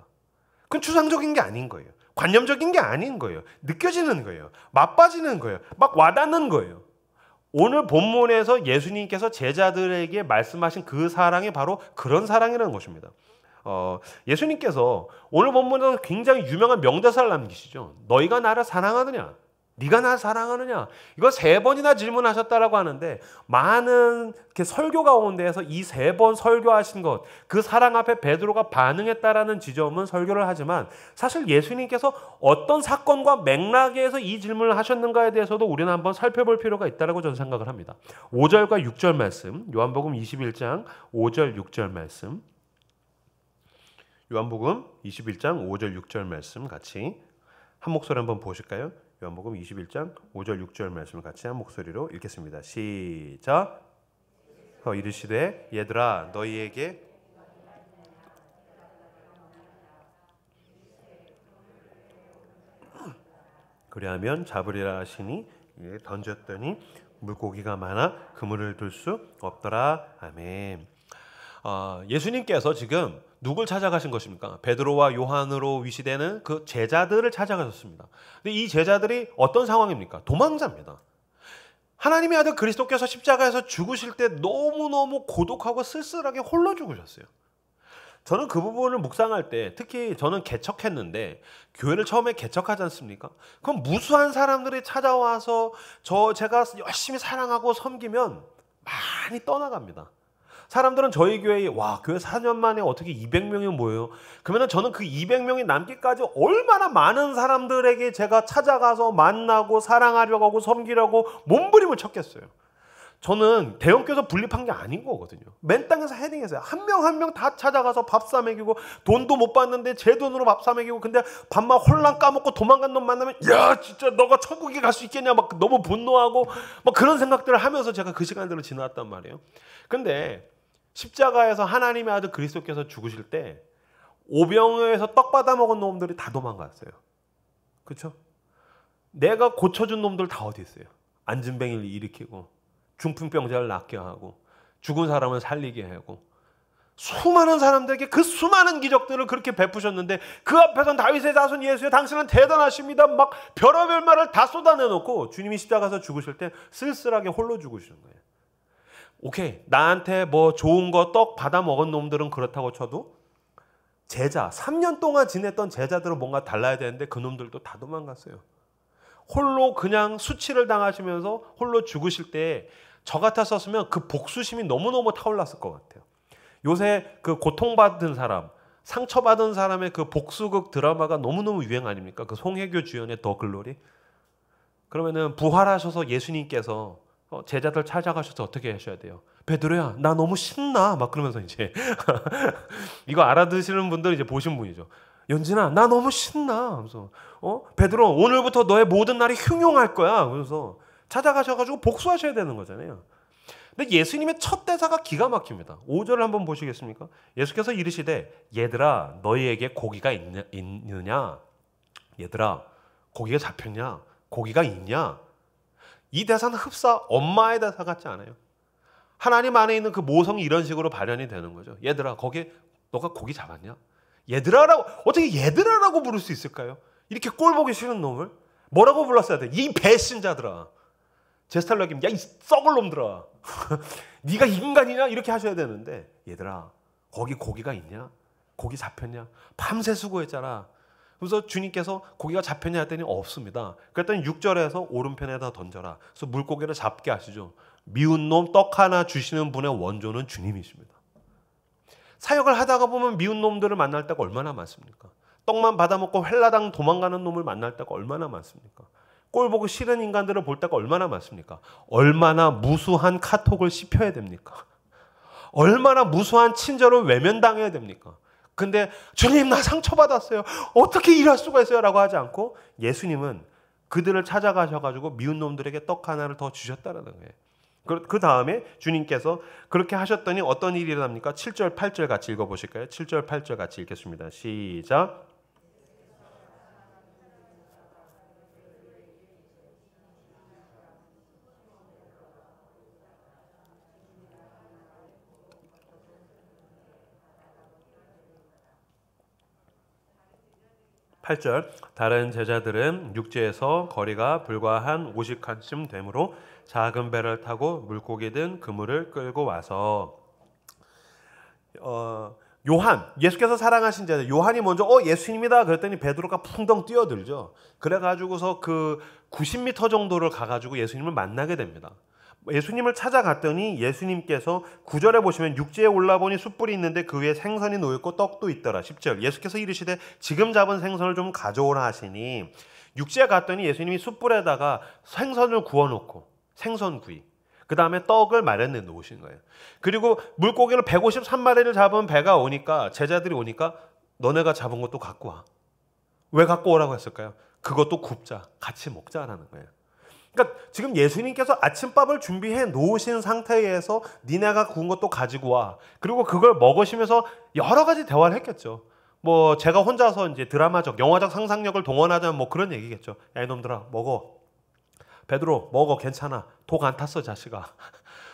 그건 추상적인 게 아닌 거예요. 관념적인 게 아닌 거예요. 느껴지는 거예요. 맛빠지는 거예요. 막 와닿는 거예요. 오늘 본문에서 예수님께서 제자들에게 말씀하신 그 사랑이 바로 그런 사랑이라는 것입니다. 예수님께서 오늘 본문에서 굉장히 유명한 명대사를 남기시죠. 너희가 나를 사랑하느냐? 네가 나를 사랑하느냐? 이거 3번이나 질문하셨다라고 하는데 많은 설교 가운데에서 이 3번 설교하신 것, 그 사랑 앞에 베드로가 반응했다라는 지점은 설교를 하지만 사실 예수님께서 어떤 사건과 맥락에서 이 질문을 하셨는가에 대해서도 우리는 한번 살펴볼 필요가 있다고 저는 생각을 합니다. 5절과 6절 말씀, 요한복음 21장 5절 6절 말씀, 요한복음 21장 5절 6절 말씀 같이 한 목소리 한번 보실까요? 요한복음 21장 5절 6절 말씀을 같이 한 목소리로 읽겠습니다. 시작. 이르시되 얘들아 너희에게 그리하면 잡으리라 하시니 던졌더니 물고기가 많아 그물을 들 수 없더라. 아멘. 예수님께서 지금 누굴 찾아가신 것입니까? 베드로와 요한으로 위시되는 그 제자들을 찾아가셨습니다. 근데 이 제자들이 어떤 상황입니까? 도망자입니다. 하나님의 아들 그리스도께서 십자가에서 죽으실 때 너무너무 고독하고 쓸쓸하게 홀로 죽으셨어요. 저는 그 부분을 묵상할 때 특히 저는 개척했는데 교회를 처음에 개척하지 않습니까? 그럼 무수한 사람들이 찾아와서 제가 열심히 사랑하고 섬기면 많이 떠나갑니다. 사람들은 저희 교회에 교회 4년 만에 어떻게 200명이 모여요? 그러면 저는 그 200명이 남기까지 얼마나 많은 사람들에게 제가 찾아가서 만나고 사랑하려고 하고 섬기려고 몸부림을 쳤겠어요. 저는 대형교회에서 분립한 게 아닌 거거든요. 맨 땅에서 헤딩했어요. 한 명 한 명 다 찾아가서 밥 사먹이고 돈도 못 받는데 제 돈으로 밥 사먹이고 근데 밥만 홀랑 까먹고 도망간 놈 만나면 야 진짜 너가 천국에 갈 수 있겠냐 막 너무 분노하고 막 그런 생각들을 하면서 제가 그 시간들을 지나왔단 말이에요. 근데 십자가에서 하나님의 아들 그리스도께서 죽으실 때 오병이어에서 떡 받아 먹은 놈들이 다 도망갔어요. 그렇죠? 내가 고쳐준 놈들 다 어디 있어요? 안진뱅이를 일으키고 중풍병자를 낫게 하고 죽은 사람을 살리게 하고 수많은 사람들에게 그 수많은 기적들을 그렇게 베푸셨는데 그 앞에선 다윗의 자손 예수여 당신은 대단하십니다. 막 별의별 말을 다 쏟아내놓고 주님이 십자가에서 죽으실 때 쓸쓸하게 홀로 죽으시는 거예요. 오케이, 나한테 뭐 좋은 거 떡 받아 먹은 놈들은 그렇다고 쳐도 제자 3년 동안 지냈던 제자들은 뭔가 달라야 되는데 그 놈들도 다 도망갔어요. 홀로 그냥 수치를 당하시면서 홀로 죽으실 때 저 같았었으면 그 복수심이 너무너무 타올랐을 것 같아요. 요새 그 고통받은 사람, 상처받은 사람의 그 복수극 드라마가 너무너무 유행 아닙니까? 그 송혜교 주연의 더 글로리. 그러면은 부활하셔서 예수님께서 제자들 찾아가셔서 어떻게 하셔야 돼요? 베드로야, 나 너무 신나. 막 그러면서 이제 이거 알아듣시는 분들 이제 보신 분이죠. 연진아, 나 너무 신나. 하면서 베드로, 오늘부터 너의 모든 날이 흉용할 거야. 그래서 찾아가셔가지고 복수하셔야 되는 거잖아요. 근데 예수님의 첫 대사가 기가 막힙니다. 5절을 한번 보시겠습니까? 예수께서 이르시되 얘들아 너희에게 고기가 있느냐? 얘들아 고기가 잡혔냐? 고기가 있냐? 이 대사는 흡사 엄마의 대사 같지 않아요? 하나님 안에 있는 그 모성이 이런 식으로 발현이 되는 거죠. 얘들아 거기에 너가 고기 잡았냐? 얘들아라고 어떻게 얘들아라고 부를 수 있을까요? 이렇게 꼴 보기 싫은 놈을 뭐라고 불렀어야 돼? 이 배신자들아. 제 스타일로 얘기하면 야 이 썩을 놈들아. 네가 인간이냐? 이렇게 하셔야 되는데 얘들아 거기 고기가 있냐? 고기 잡혔냐? 밤새 수고했잖아. 그래서 주님께서 고기가 잡혔냐 했더니 없습니다. 그랬더니 6절에서 오른편에다 던져라. 그래서 물고기를 잡게 하시죠. 미운 놈 떡 하나 주시는 분의 원조는 주님이십니다. 사역을 하다가 보면 미운 놈들을 만날 때가 얼마나 많습니까? 떡만 받아먹고 헬라당 도망가는 놈을 만날 때가 얼마나 많습니까? 꼴 보기 싫은 인간들을 볼 때가 얼마나 많습니까? 얼마나 무수한 카톡을 씹혀야 됩니까? 얼마나 무수한 친절을 외면당해야 됩니까? 근데 주님 나 상처받았어요. 어떻게 이럴 수가 있어요? 라고 하지 않고 예수님은 그들을 찾아가셔가지고 미운 놈들에게 떡 하나를 더 주셨다는 거예요. 그 다음에 주님께서 그렇게 하셨더니 어떤 일이 일어납니까? 7절 8절 같이 읽어보실까요? 7절 8절 같이 읽겠습니다. 시작. 8절 다른 제자들은 육지에서 거리가 불과 한 50칸쯤 되므로 작은 배를 타고 물고기 든 그물을 끌고 와서 요한 예수께서 사랑하신 제자 요한이 먼저 예수님이다 그랬더니 베드로가 풍덩 뛰어들죠. 그래가지고서 그 90m 정도를 가가지고 예수님을 만나게 됩니다. 예수님을 찾아갔더니 예수님께서 9절에 보시면 육지에 올라보니 숯불이 있는데 그 위에 생선이 놓여있고 떡도 있더라. 10절 예수께서 이르시되 지금 잡은 생선을 좀 가져오라 하시니 육지에 갔더니 예수님이 숯불에다가 생선을 구워놓고 생선구이 그 다음에 떡을 마련해 놓으신 거예요. 그리고 물고기를 153마리를 잡은 배가 오니까 제자들이 오니까 너네가 잡은 것도 갖고 와. 왜 갖고 오라고 했을까요? 그것도 굽자 같이 먹자라는 거예요. 그러니까 지금 예수님께서 아침밥을 준비해 놓으신 상태에서 니네가 구운 것도 가지고 와. 그리고 그걸 먹으시면서 여러 가지 대화를 했겠죠. 뭐 제가 혼자서 이제 드라마적, 영화적 상상력을 동원하자면 뭐 그런 얘기겠죠. 야 이놈들아 먹어. 베드로 먹어 괜찮아. 독 안 탔어 자식아.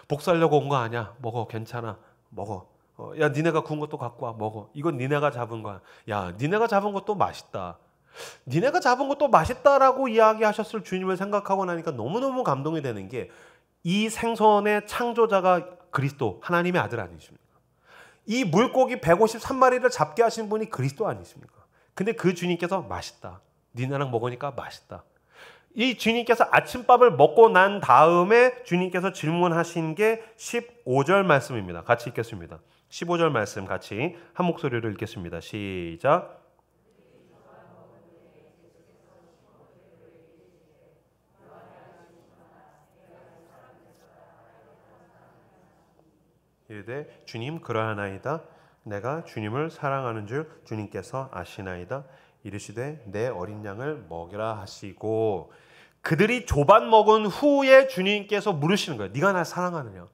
복수하려고 온 거 아니야. 먹어 괜찮아. 먹어. 야 니네가 구운 것도 갖고 와. 먹어. 이건 니네가 잡은 거야. 야 니네가 잡은 것도 맛있다. 니네가 잡은 것도 맛있다라고 이야기하셨을 주님을 생각하고 나니까 너무너무 감동이 되는 게 이 생선의 창조자가 그리스도 하나님의 아들 아니십니까? 이 물고기 153마리를 잡게 하신 분이 그리스도 아니십니까? 근데 그 주님께서 맛있다. 니네랑 먹으니까 맛있다. 이 주님께서 아침밥을 먹고 난 다음에 주님께서 질문하신 게 15절 말씀입니다. 같이 읽겠습니다. 15절 말씀 같이 한 목소리로 읽겠습니다. 시작. 이르되 주님 그러하나이다. 내가 주님을 사랑하는 줄 주님께서 아시나이다. 이르시되 내 어린 양을 먹이라 하시고 그들이 조반 먹은 후에 주님께서 물으시는 거예요. 네가 날 사랑하느냐?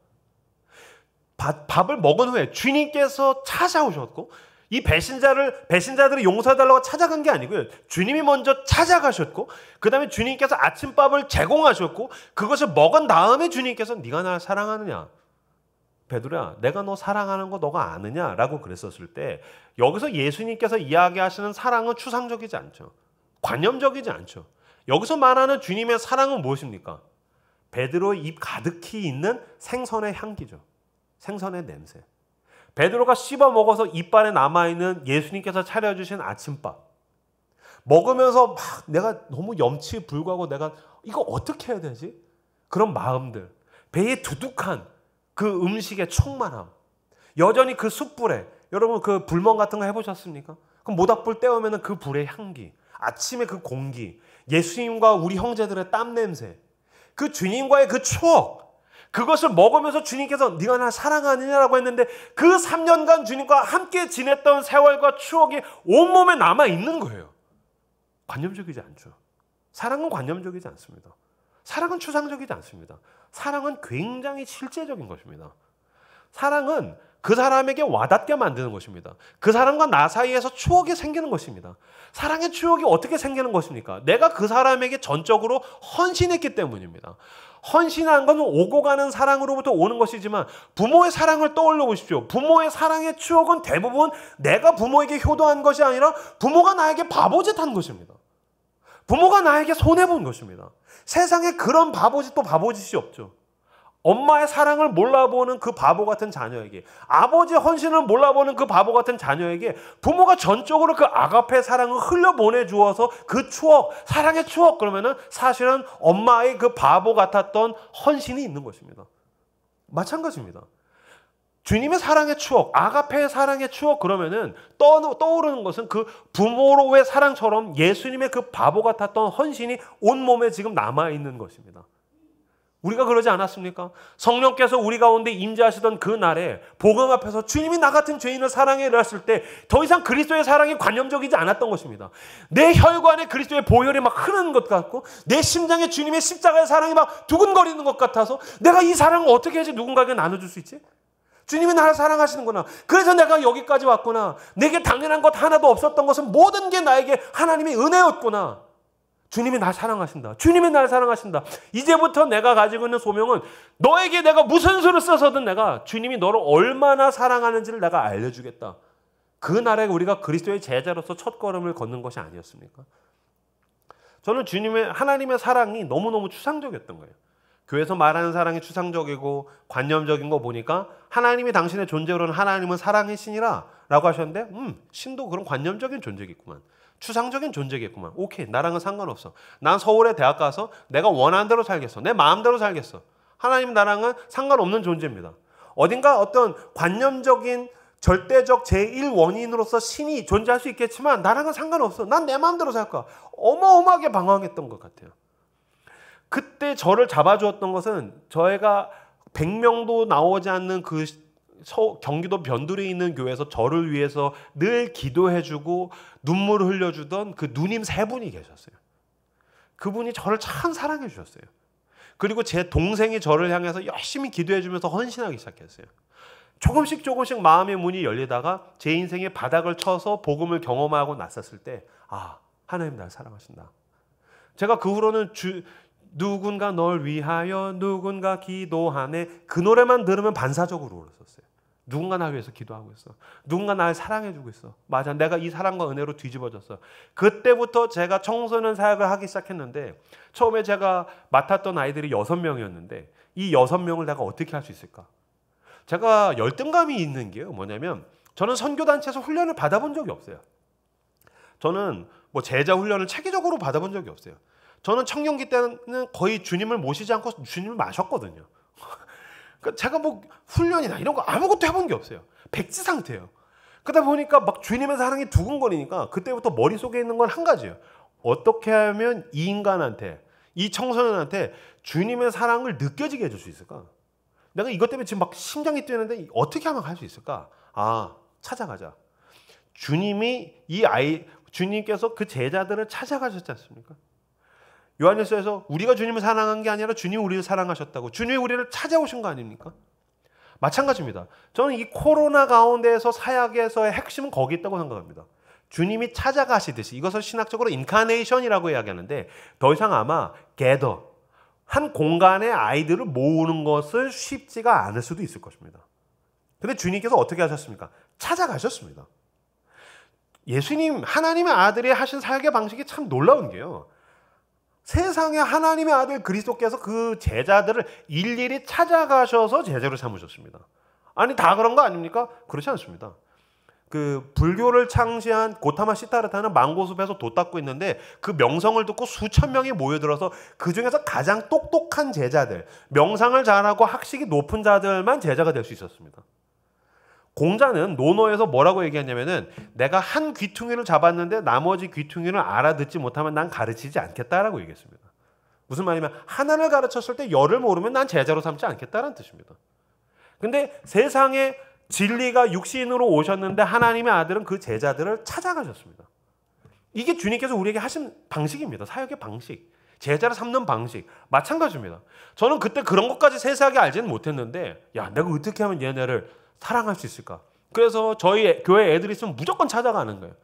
밥을 먹은 후에 주님께서 찾아오셨고 이 배신자들이 용서해달라고 찾아간 게 아니고요. 주님이 먼저 찾아가셨고 그 다음에 주님께서 아침밥을 제공하셨고 그것을 먹은 다음에 주님께서 네가 날 사랑하느냐? 베드로야 내가 너 사랑하는 거 너가 아느냐? 라고 그랬었을 때 여기서 예수님께서 이야기하시는 사랑은 추상적이지 않죠. 관념적이지 않죠. 여기서 말하는 주님의 사랑은 무엇입니까? 베드로의 입 가득히 있는 생선의 향기죠. 생선의 냄새. 베드로가 씹어 먹어서 이빨에 남아있는 예수님께서 차려주신 아침밥. 먹으면서 막 내가 너무 염치에 불구하고 내가 이거 어떻게 해야 되지? 그런 마음들. 배에 두둑한 그 음식의 충만함. 여전히 그 숯불에 여러분 그 불멍 같은 거 해보셨습니까? 그 모닥불 떼우면 그 불의 향기. 아침에 그 공기. 예수님과 우리 형제들의 땀 냄새. 그 주님과의 그 추억. 그것을 먹으면서 주님께서 네가 날 사랑하느냐라고 했는데 그 3년간 주님과 함께 지냈던 세월과 추억이 온몸에 남아있는 거예요. 관념적이지 않죠. 사랑은 관념적이지 않습니다. 사랑은 추상적이지 않습니다. 사랑은 굉장히 실제적인 것입니다. 사랑은 그 사람에게 와닿게 만드는 것입니다. 그 사람과 나 사이에서 추억이 생기는 것입니다. 사랑의 추억이 어떻게 생기는 것입니까? 내가 그 사람에게 전적으로 헌신했기 때문입니다. 헌신한 것은 오고 가는 사랑으로부터 오는 것이지만 부모의 사랑을 떠올려 보십시오. 부모의 사랑의 추억은 대부분 내가 부모에게 효도한 것이 아니라 부모가 나에게 바보짓한 것입니다. 부모가 나에게 손해본 것입니다. 세상에 그런 바보짓도 바보짓이 없죠. 엄마의 사랑을 몰라보는 그 바보 같은 자녀에게, 아버지의 헌신을 몰라보는 그 바보 같은 자녀에게 부모가 전적으로 그 아가페 사랑을 흘려보내 주어서 그 추억, 사랑의 추억, 그러면은 사실은 엄마의 그 바보 같았던 헌신이 있는 것입니다. 마찬가지입니다. 주님의 사랑의 추억, 아가페의 사랑의 추억, 그러면은 떠오르는 것은 그 부모로의 사랑처럼 예수님의 그 바보 같았던 헌신이 온몸에 지금 남아있는 것입니다. 우리가 그러지 않았습니까? 성령께서 우리 가운데 임재하시던 그 날에 복음 앞에서 주님이 나 같은 죄인을 사랑해 이랬을 때 더 이상 그리스도의 사랑이 관념적이지 않았던 것입니다. 내 혈관에 그리스도의 보혈이 막 흐르는 것 같고 내 심장에 주님의 십자가의 사랑이 막 두근거리는 것 같아서 내가 이 사랑을 어떻게 해야지 누군가에게 나눠줄 수 있지? 주님이 나를 사랑하시는구나. 그래서 내가 여기까지 왔구나. 내게 당연한 것 하나도 없었던 것은 모든 게 나에게 하나님의 은혜였구나. 주님이 날 사랑하신다. 주님이 날 사랑하신다. 이제부터 내가 가지고 있는 소명은 너에게 내가 무슨 수를 써서든 내가 주님이 너를 얼마나 사랑하는지를 내가 알려주겠다. 그날에 우리가 그리스도의 제자로서 첫걸음을 걷는 것이 아니었습니까? 저는 하나님의 사랑이 너무너무 추상적이었던 거예요. 교회에서 말하는 사랑이 추상적이고 관념적인 거 보니까 하나님이 당신의 존재로는 하나님은 사랑의 신이라 라고 하셨는데 신도 그런 관념적인 존재겠구만. 추상적인 존재겠구만. 오케이, 나랑은 상관없어. 난 서울에 대학 가서 내가 원하는 대로 살겠어. 내 마음대로 살겠어. 하나님 나랑은 상관없는 존재입니다. 어딘가 어떤 관념적인 절대적 제1원인으로서 신이 존재할 수 있겠지만 나랑은 상관없어. 난 내 마음대로 살 거야. 어마어마하게 방황했던 것 같아요. 그때 저를 잡아주었던 것은 저희가 100명도 나오지 않는 그 경기도 변두리에 있는 교회에서 저를 위해서 늘 기도해주고 눈물을 흘려주던 그 누님 3분이 계셨어요. 그분이 저를 참 사랑해 주셨어요. 그리고 제 동생이 저를 향해서 열심히 기도해주면서 헌신하기 시작했어요. 조금씩 마음의 문이 열리다가 제 인생의 바닥을 쳐서 복음을 경험하고 났었을 때 하나님 날 사랑하신다. 제가 그 후로는 누군가 널 위하여 누군가 기도하네 그 노래만 들으면 반사적으로 울었었어요. 누군가 날 위해서 기도하고 있어. 누군가 날 사랑해주고 있어. 맞아, 내가 이 사랑과 은혜로 뒤집어졌어. 그때부터 제가 청소년 사역을 하기 시작했는데 처음에 제가 맡았던 아이들이 6명이었는데 이 6명을 내가 어떻게 할 수 있을까? 제가 열등감이 있는 게요. 뭐냐면 저는 선교단체에서 훈련을 받아본 적이 없어요. 저는 제자 훈련을 체계적으로 받아본 적이 없어요. 저는 청년기 때는 거의 주님을 모시지 않고 주님을 마셨거든요. 그러니까 제가 훈련이나 이런 거 아무것도 해본 게 없어요. 백지 상태예요. 그러다 보니까 막 주님의 사랑이 두근거리니까 그때부터 머릿속에 있는 건 한 가지예요. 어떻게 하면 이 인간한테, 이 청소년한테 주님의 사랑을 느껴지게 해줄 수 있을까? 내가 이것 때문에 지금 막 심장이 뛰는데 어떻게 하면 할 수 있을까? 찾아가자. 주님께서 그 제자들을 찾아가셨지 않습니까? 요한일서에서 우리가 주님을 사랑한 게 아니라 주님이 우리를 사랑하셨다고. 주님이 우리를 찾아오신 거 아닙니까? 마찬가지입니다. 저는 이 코로나 가운데에서 사역에서의 핵심은 거기 있다고 생각합니다. 주님이 찾아가시듯이 이것을 신학적으로 인카네이션이라고 이야기하는데 더 이상 아마 gather, 한 공간에 아이들을 모으는 것을 쉽지가 않을 수도 있을 것입니다. 근데 주님께서 어떻게 하셨습니까? 찾아가셨습니다. 예수님, 하나님의 아들이 하신 사역의 방식이 참 놀라운 게요. 세상에 하나님의 아들 그리스도께서 그 제자들을 일일이 찾아가셔서 제자로 삼으셨습니다. 아니 다 그런 거 아닙니까? 그렇지 않습니다. 그 불교를 창시한 고타마 시타르타는 망고숲에서 돛 닦고 있는데 그 명성을 듣고 수천 명이 모여들어서 그 중에서 가장 똑똑한 제자들, 명상을 잘하고 학식이 높은 자들만 제자가 될 수 있었습니다. 공자는 논어에서 뭐라고 얘기했냐면은 내가 한 귀퉁이를 잡았는데 나머지 귀퉁이를 알아듣지 못하면 난 가르치지 않겠다라고 얘기했습니다. 무슨 말이냐면 하나를 가르쳤을 때 열을 모르면 난 제자로 삼지 않겠다라는 뜻입니다. 근데 세상에 진리가 육신으로 오셨는데 하나님의 아들은 그 제자들을 찾아가셨습니다. 이게 주님께서 우리에게 하신 방식입니다. 사역의 방식. 제자를 삼는 방식 마찬가지입니다. 저는 그때 그런 것까지 세세하게 알지는 못했는데 야, 내가 어떻게 하면 얘네를 사랑할 수 있을까? 그래서 저희 교회 애들이 있으면 무조건 찾아가는 거예요.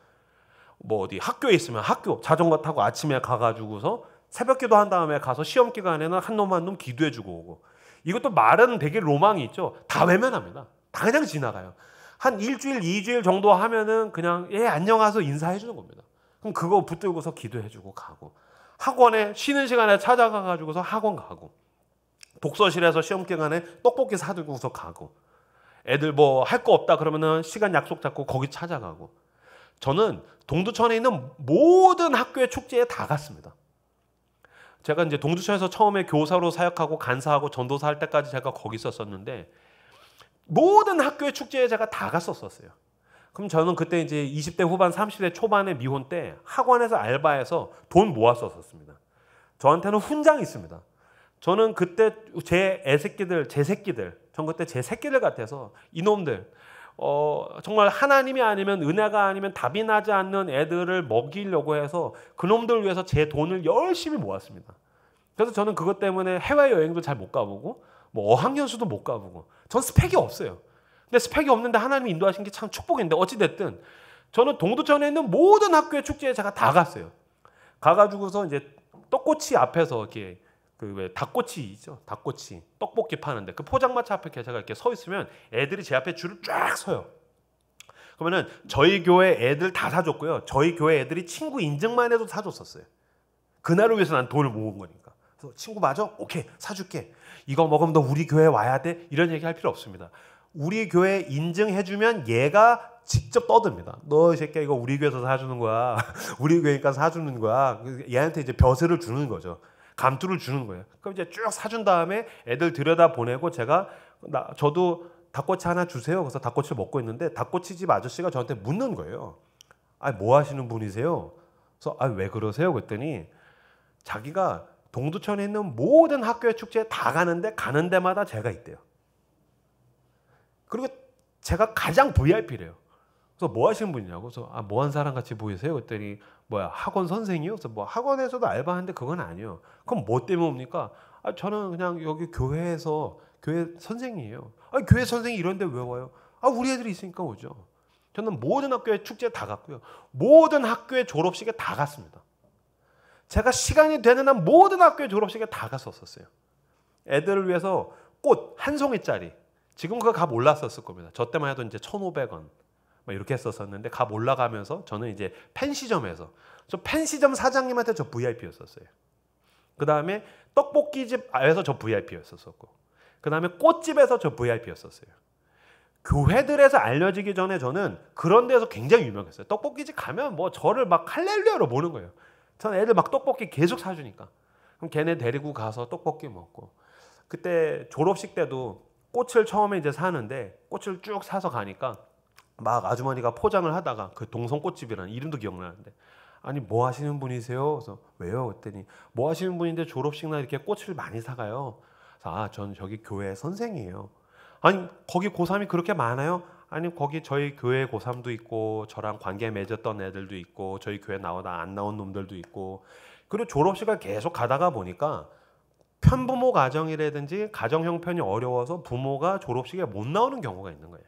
뭐 어디 학교에 있으면 학교 자전거 타고 아침에 가가지고서 새벽기도 한 다음에 가서 시험 기간에는 한 놈 한 놈 기도해주고 오고. 이것도 말은 되게 로망이 있죠. 다 외면합니다. 다 그냥 지나가요. 한 일주일, 2주일 정도 하면은 그냥 예 안녕하세요 인사해 주는 겁니다. 그럼 그거 붙들고서 기도해 주고 가고, 학원에 쉬는 시간에 찾아가 가지고서 학원 가고, 독서실에서 시험 기간에 떡볶이 사들고서 가고, 애들 뭐 할 거 없다 그러면은 시간 약속 잡고 거기 찾아가고. 저는 동두천에 있는 모든 학교의 축제에 다 갔습니다. 제가 이제 동두천에서 처음에 교사로 사역하고 간사하고 전도사 할 때까지 제가 거기 있었었는데 모든 학교의 축제에 제가 다 갔었어요. 그럼 저는 그때 이제 20대 후반 30대 초반의 미혼 때 학원에서 알바해서 돈 모았었습니다. 저한테는 훈장이 있습니다. 저는 그때 제 새끼들 전 그때 제 새끼들 같아서 이놈들 정말 하나님이 아니면 은혜가 아니면 답이 나지 않는 애들을 먹이려고 해서 그놈들을 위해서 제 돈을 열심히 모았습니다. 그래서 저는 그것 때문에 해외여행도 잘 못 가보고 뭐 어학연수도 못 가보고 전 스펙이 없어요. 근데 스펙이 없는데 하나님이 인도하신 게 참 축복인데 어찌됐든 저는 동두천에 있는 모든 학교의 축제에 제가 다 갔어요. 가가지고서 이제 떡꼬치 앞에서 이렇게 그 왜 닭꼬치 있죠? 닭꼬치 떡볶이 파는데 그 포장마차 앞에 제가 이렇게 서 있으면 애들이 제 앞에 줄을 쫙 서요. 그러면은 저희 교회 애들 다 사줬고요. 저희 교회 애들이 친구 인증만 해도 사줬었어요. 그날을 위해서 난 돈을 모은 거니까. 그래서 친구 맞아? 오케이 사줄게. 이거 먹으면 너 우리 교회 와야 돼? 이런 얘기 할 필요 없습니다. 우리 교회 인증해주면 얘가 직접 떠듭니다. 너 이 새끼야 이거 우리 교회에서 사주는 거야. 우리 교회니까 사주는 거야. 얘한테 이제 벼슬을 주는 거죠. 감투를 주는 거예요. 그럼 이제 쭉 사준 다음에 애들 들여다 보내고 저도 닭꼬치 하나 주세요. 그래서 닭꼬치를 먹고 있는데 닭꼬치집 아저씨가 저한테 묻는 거예요. 아, 뭐 하시는 분이세요? 그래서 아, 왜 그러세요? 그랬더니 자기가 동두천에 있는 모든 학교의 축제에 다 가는 데마다 제가 있대요. 그리고 제가 가장 VIP래요. 그래서 뭐 하시는 분이냐고. 그래서 아, 뭐 한 사람 같이 보이세요? 그랬더니 뭐야 학원 선생이요? 그래서 뭐 학원에서도 알바하는데 그건 아니에요. 그럼 뭐 때문에 옵니까? 아, 저는 그냥 여기 교회에서 교회 선생이에요. 아, 교회 선생이 이런데 왜 와요? 아, 우리 애들이 있으니까 오죠. 저는 모든 학교의 축제에 다 갔고요. 모든 학교의 졸업식에 다 갔습니다. 제가 시간이 되는 한 모든 학교의 졸업식에 다 갔었어요. 애들을 위해서 꽃 한 송이짜리. 지금 그거 값 올랐었을 겁니다. 저 때만 해도 이제 1,500원. 이렇게 했었는데 값 올라가면서 저는 이제 펜시점에서 저 펜시점 사장님한테 저 VIP였었어요. 그 다음에 떡볶이집에서 저 VIP였었고, 그 다음에 꽃집에서 저 VIP였었어요. 교회들에서 알려지기 전에 저는 그런 데서 굉장히 유명했어요. 떡볶이집 가면 뭐 저를 막 할렐루야로 보는 거예요. 저는 애들 막 떡볶이 계속 사주니까. 그럼 걔네 데리고 가서 떡볶이 먹고, 그때 졸업식 때도 꽃을 처음에 이제 사는데 꽃을 쭉 사서 가니까 막 아주머니가 포장을 하다가 그 동성꽃집이라는 이름도 기억나는데 아니 뭐 하시는 분이세요? 그래서 왜요? 그랬더니 뭐 하시는 분인데 졸업식 날 이렇게 꽃을 많이 사가요? 그래서 아, 전 저기 교회 선생이에요. 아니 거기 고3이 그렇게 많아요? 아니 거기 저희 교회 고3도 있고 저랑 관계 맺었던 애들도 있고 저희 교회 나오다 안 나온 놈들도 있고, 그리고 졸업식을 계속 가다가 보니까 편부모 가정이라든지 가정 형편이 어려워서 부모가 졸업식에 못 나오는 경우가 있는 거예요.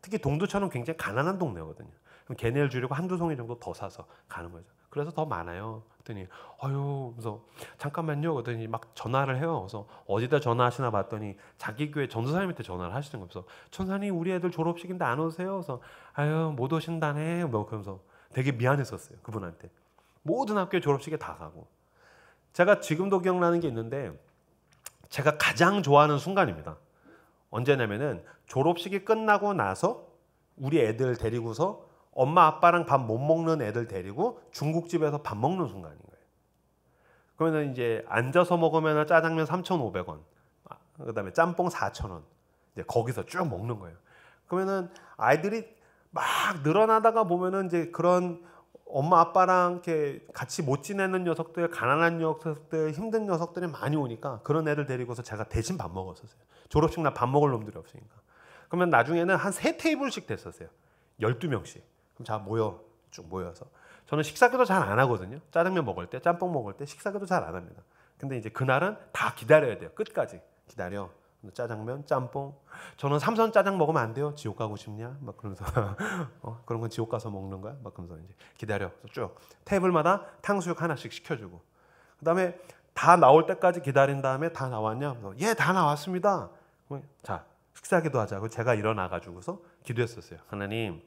특히 동두천은 굉장히 가난한 동네거든요. 그럼 걔네를 주려고 한두 송이 정도 더 사서 가는 거죠. 그래서 더 많아요. 그랬더니 아유, 그래서 잠깐만요. 그랬더니 막 전화를 해요. 그래서 어디다 전화하시나 봤더니 자기 교회 전도사님한테 전화를 하시는 거예요. 그래서 전사님 우리 애들 졸업식인데 안 오세요? 그래서 아유 못 오신다네. 뭐 그러면서 되게 미안했었어요. 그분한테. 모든 학교 졸업식에 다 가고. 제가 지금도 기억나는 게 있는데 제가 가장 좋아하는 순간입니다. 언제냐면은 졸업식이 끝나고 나서 우리 애들 데리고서 엄마 아빠랑 밥 못 먹는 애들 데리고 중국집에서 밥 먹는 순간인 거예요. 그러면 이제 앉아서 먹으면 짜장면 3,500원, 그다음에 짬뽕 4,000원. 이제 거기서 쭉 먹는 거예요. 그러면은 아이들이 막 늘어나다가 보면은 이제 그런 엄마 아빠랑 이렇게 같이 못 지내는 녀석들, 가난한 녀석들, 힘든 녀석들이 많이 오니까 그런 애들 데리고서 제가 대신 밥 먹었었어요. 졸업식 날 밥 먹을 놈들이 없으니까. 그러면 나중에는 한 3테이블씩 됐었어요. 12명씩. 그럼 자 쭉 모여서 저는 식사기도 잘 안 하거든요. 짜장면 먹을 때, 짬뽕 먹을 때 식사기도 잘 안 합니다. 근데 이제 그날은 다 기다려야 돼요. 끝까지 기다려. 짜장면, 짬뽕. 저는 삼선 짜장 먹으면 안 돼요. 지옥 가고 싶냐? 막 그러면서 그런 건 지옥 가서 먹는 거야? 막 그러면서 이제 기다려. 쭉 테이블마다 탕수육 하나씩 시켜주고. 그다음에 다 나올 때까지 기다린 다음에 다 나왔냐? 예, 다 나왔습니다. 자, 식사기도 하자고 제가 일어나 가지고서 기도했었어요. 하나님,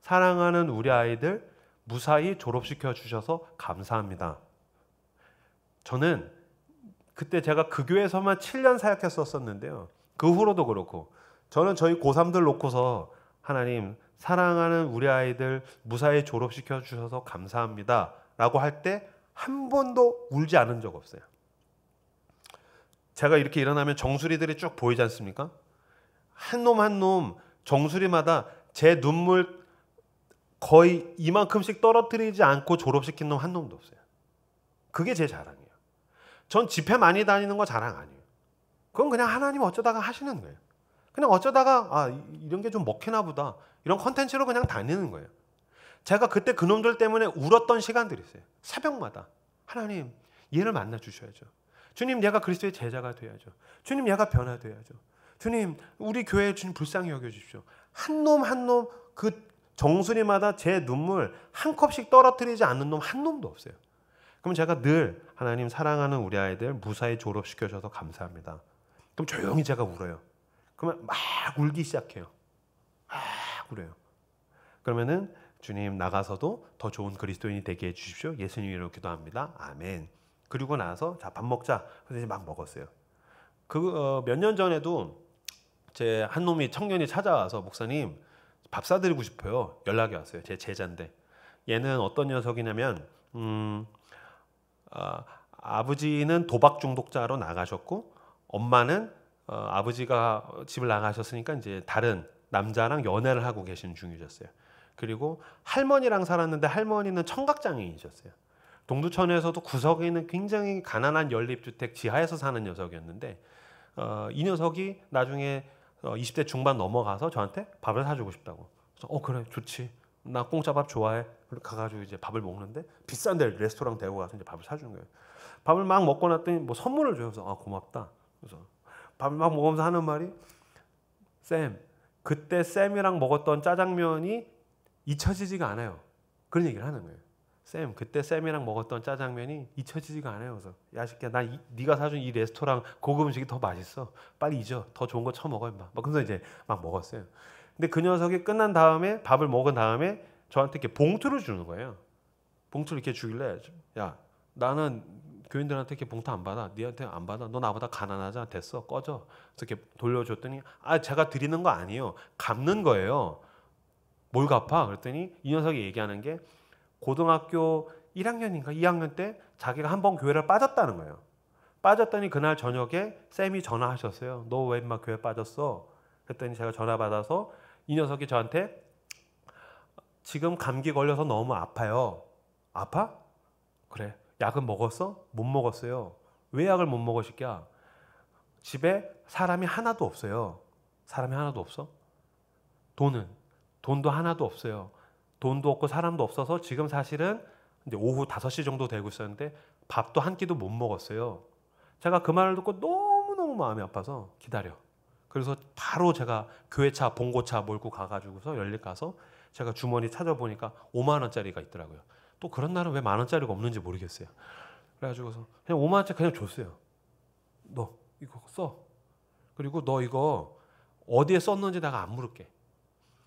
사랑하는 우리 아이들 무사히 졸업시켜 주셔서 감사합니다. 저는 그때 제가 그 교회에서만 7년 사역했었는데요. 그 후로도 그렇고 저는 저희 고3들 놓고서 하나님 사랑하는 우리 아이들 무사히 졸업시켜 주셔서 감사합니다 라고 할 때 한 번도 울지 않은 적 없어요. 제가 이렇게 일어나면 정수리들이 쭉 보이지 않습니까? 한 놈 한 놈 정수리마다 제 눈물 거의 이만큼씩 떨어뜨리지 않고 졸업시킨 놈 한 놈도 없어요. 그게 제 자랑이에요. 전 집회 많이 다니는 거 자랑 아니에요. 그건 그냥 하나님 어쩌다가 하시는 거예요. 그냥 어쩌다가 이런 게 좀 먹히나 보다. 이런 컨텐츠로 그냥 다니는 거예요. 제가 그때 그놈들 때문에 울었던 시간들이 있어요. 새벽마다. 하나님, 얘를 만나 주셔야죠. 주님, 얘가 그리스도의 제자가 돼야죠. 주님, 얘가 변화돼야죠. 주님, 우리 교회 주님 불쌍히 여겨주십시오. 한 놈 한 놈 그 정수리마다 제 눈물 한 컵씩 떨어뜨리지 않는 놈 한 놈도 없어요. 그럼 제가 늘 하나님 사랑하는 우리 아이들 무사히 졸업시켜줘서 감사합니다. 그럼 조용히 제가 울어요. 그러면 막 울기 시작해요. 막 울어요. 그러면은 주님 나가서도 더 좋은 그리스도인이 되게 해주십시오. 예수님 이름으로 기도합니다. 아멘. 그리고 나서 자 밥 먹자. 그래서 이제 막 먹었어요. 몇 년 전에도 제 한 놈이 청년이 찾아와서 목사님 밥 사드리고 싶어요. 연락이 왔어요. 제 제자인데 얘는 어떤 녀석이냐면 아버지는 도박 중독자로 나가셨고 엄마는 아버지가 집을 나가셨으니까 이제 다른 남자랑 연애를 하고 계신 중이셨어요. 그리고 할머니랑 살았는데 할머니는 청각장애인이셨어요. 동두천에서도 구석에 있는 굉장히 가난한 연립주택 지하에서 사는 녀석이었는데 이 녀석이 나중에 20대 중반 넘어가서 저한테 밥을 사주고 싶다고. 그래서 그래 좋지. 나 공짜밥 좋아해. 가가지고 이제 밥을 먹는데 비싼데 레스토랑 데리고 가서 이제 밥을 사준 거예요. 밥을 막 먹고 났더니 뭐 선물을 줘서 고맙다. 그래서 밥을 막 먹으면서 하는 말이 쌤, 그때 쌤이랑 먹었던 짜장면이 잊혀지지가 않아요. 그런 얘기를 하는 거예요. 쌤, 그때 쌤이랑 먹었던 짜장면이 잊혀지지가 않아요. 그래서 야 새끼야, 네가 사준 이 레스토랑 고급 음식이 더 맛있어. 빨리 잊어. 더 좋은 거 처먹어 임마. 막 그래서 이제 막 먹었어요. 근데 그 녀석이 끝난 다음에 밥을 먹은 다음에 저한테 이렇게 봉투를 주는 거예요. 봉투를 이렇게 주길래 야 나는 교인들한테 이렇게 봉투 안 받아. 니한테 안 받아. 너 나보다 가난하잖아. 됐어. 꺼져. 그래서 이렇게 돌려줬더니 제가 드리는 거 아니에요. 갚는 거예요. 뭘 갚아? 그랬더니 이 녀석이 얘기하는 게 고등학교 1학년인가 2학년 때 자기가 한 번 교회를 빠졌다는 거예요. 빠졌더니 그날 저녁에 쌤이 전화하셨어요. 너 왜 인마 교회 빠졌어? 그랬더니 제가 전화 받아서 이 녀석이 저한테 지금 감기 걸려서 너무 아파요. 아파? 그래. 약은 먹었어? 못 먹었어요. 왜 약을 못 먹어 새끼야? 집에 사람이 하나도 없어요. 사람이 하나도 없어? 돈도 하나도 없어요. 돈도 없고 사람도 없어서 지금 사실은 이제 오후 5시 정도 되고 있었는데 밥도 한 끼도 못 먹었어요. 제가 그 말을 듣고 너무너무 마음이 아파서 기다려. 그래서 바로 제가 교회차, 봉고차 몰고 가가지고서 연립 가서 제가 주머니 찾아보니까 5만 원짜리가 있더라고요. 또 그런 날은 왜 만 원짜리가 없는지 모르겠어요. 그래가지고서 그냥 5만 원짜리 그냥 줬어요. 너 이거 써. 그리고 너 이거 어디에 썼는지 내가 안 물을게.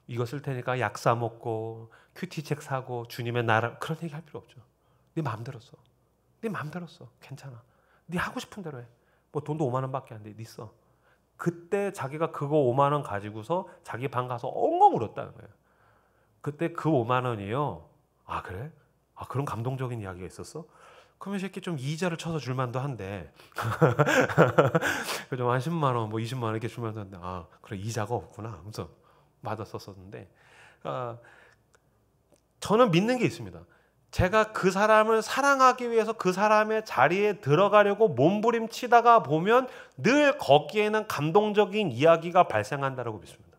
이거 쓸 테니까 약 사 먹고 큐티책 사고 주님의 나라 그런 얘기 할 필요 없죠. 네 마음대로 써. 네 마음대로 써. 괜찮아. 네 하고 싶은 대로 해. 뭐 돈도 5만 원밖에 안 돼. 네 써. 그때 자기가 그거 5만 원 가지고서 자기 방 가서 엉엉 울었다는 거예요. 그때 그 5만 원이요. 아 그래? 그런 감동적인 이야기가 있었어? 그러면 이 새끼 좀 이자를 쳐서 줄만도 한데 좀 한 10만 원, 뭐 20만 원 이렇게 줄만도 한데 그래 이자가 없구나 하면서 받았었는데 저는 믿는 게 있습니다. 제가 그 사람을 사랑하기 위해서 그 사람의 자리에 들어가려고 몸부림치다가 보면 늘 거기에는 감동적인 이야기가 발생한다고 믿습니다.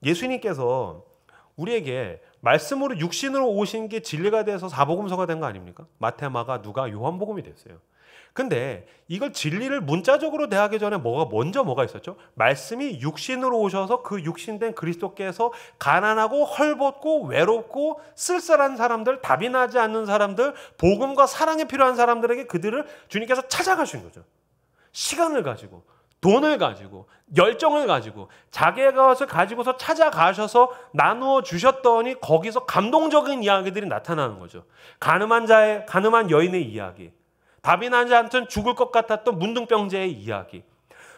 예수님께서 우리에게 말씀으로 육신으로 오신 게 진리가 돼서 사복음서가 된 거 아닙니까? 마태, 마가, 누가, 요한복음이 됐어요. 근데 이걸 진리를 문자적으로 대하기 전에 뭐가 있었죠? 말씀이 육신으로 오셔서 그 육신된 그리스도께서 가난하고 헐벗고 외롭고 쓸쓸한 사람들, 답이 나지 않는 사람들, 복음과 사랑이 필요한 사람들에게 그들을 주님께서 찾아가신 거죠. 시간을 가지고, 돈을 가지고, 열정을 가지고, 자기의 것을 가지고서 찾아가셔서 나누어 주셨더니 거기서 감동적인 이야기들이 나타나는 거죠. 가늠한 여인의 이야기, 답이 나지 않던 죽을 것 같았던 문둥병자의 이야기,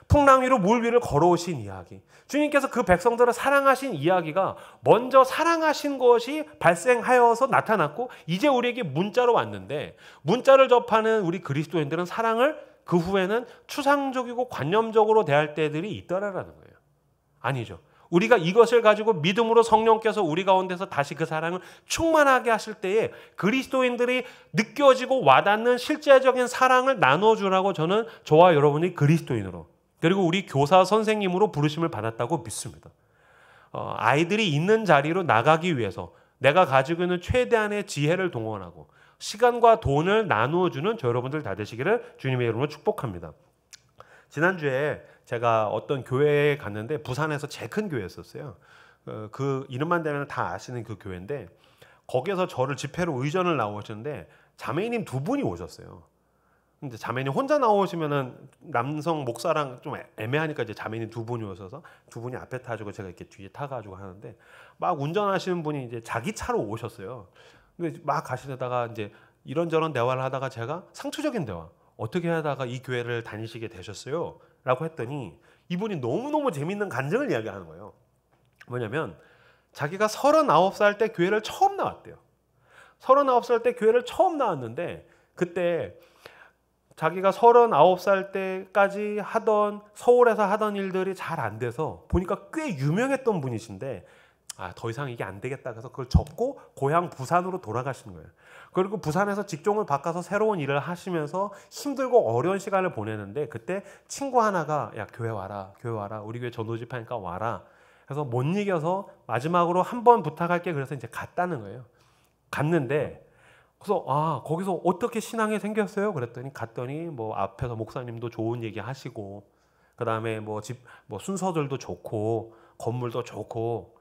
풍랑 위로 물 위를 걸어오신 이야기, 주님께서 그 백성들을 사랑하신 이야기가 먼저 사랑하신 것이 발생하여서 나타났고 이제 우리에게 문자로 왔는데, 문자를 접하는 우리 그리스도인들은 사랑을 그 후에는 추상적이고 관념적으로 대할 때들이 있더라라는 거예요. 아니죠. 우리가 이것을 가지고 믿음으로 성령께서 우리 가운데서 다시 그 사랑을 충만하게 하실 때에 그리스도인들이 느껴지고 와닿는 실제적인 사랑을 나눠주라고 저와 여러분이 그리스도인으로, 그리고 우리 교사 선생님으로 부르심을 받았다고 믿습니다. 아이들이 있는 자리로 나가기 위해서 내가 가지고 있는 최대한의 지혜를 동원하고 시간과 돈을 나누어주는 저 여러분들 다 되시기를 주님의 이름으로 축복합니다. 지난주에 제가 어떤 교회에 갔는데 부산에서 제일 큰 교회였었어요. 그 이름만 대면 다 아시는 그 교회인데, 거기에서 저를 집회로 의전을 나오셨는데 자매님 두 분이 오셨어요. 근데 자매님 혼자 나오시면은 남성 목사랑 좀 애매하니까 이제 자매님 두 분이 오셔서 두 분이 앞에 타주고 제가 이렇게 뒤에 타가지고 하는데, 막 운전하시는 분이 이제 자기 차로 오셨어요. 근데 막 가시다가 이제 이런저런 대화를 하다가 제가 상투적인 대화, 어떻게 하다가 이 교회를 다니시게 되셨어요? 라고 했더니 이분이 너무너무 재밌는 간증을 이야기하는 거예요. 뭐냐면 자기가 39살 때 교회를 처음 나왔대요. 39살 때 교회를 처음 나왔는데, 그때 자기가 39살 때까지 서울에서 하던 일들이 잘 안 돼서 보니까 꽤 유명했던 분이신데, 더 이상 이게 안 되겠다 그래서 그걸 접고 고향 부산으로 돌아가시는 거예요. 그리고 부산에서 직종을 바꿔서 새로운 일을 하시면서 힘들고 어려운 시간을 보내는데, 그때 친구 하나가 야 교회 와라, 우리 교회 전도집하니까 와라. 그래서 못 이겨서 마지막으로 한 번 부탁할게 그래서 이제 갔다는 거예요. 갔는데 그래서 거기서 어떻게 신앙이 생겼어요? 그랬더니 갔더니 뭐 앞에서 목사님도 좋은 얘기 하시고, 그 다음에 뭐 순서들도 좋고 건물도 좋고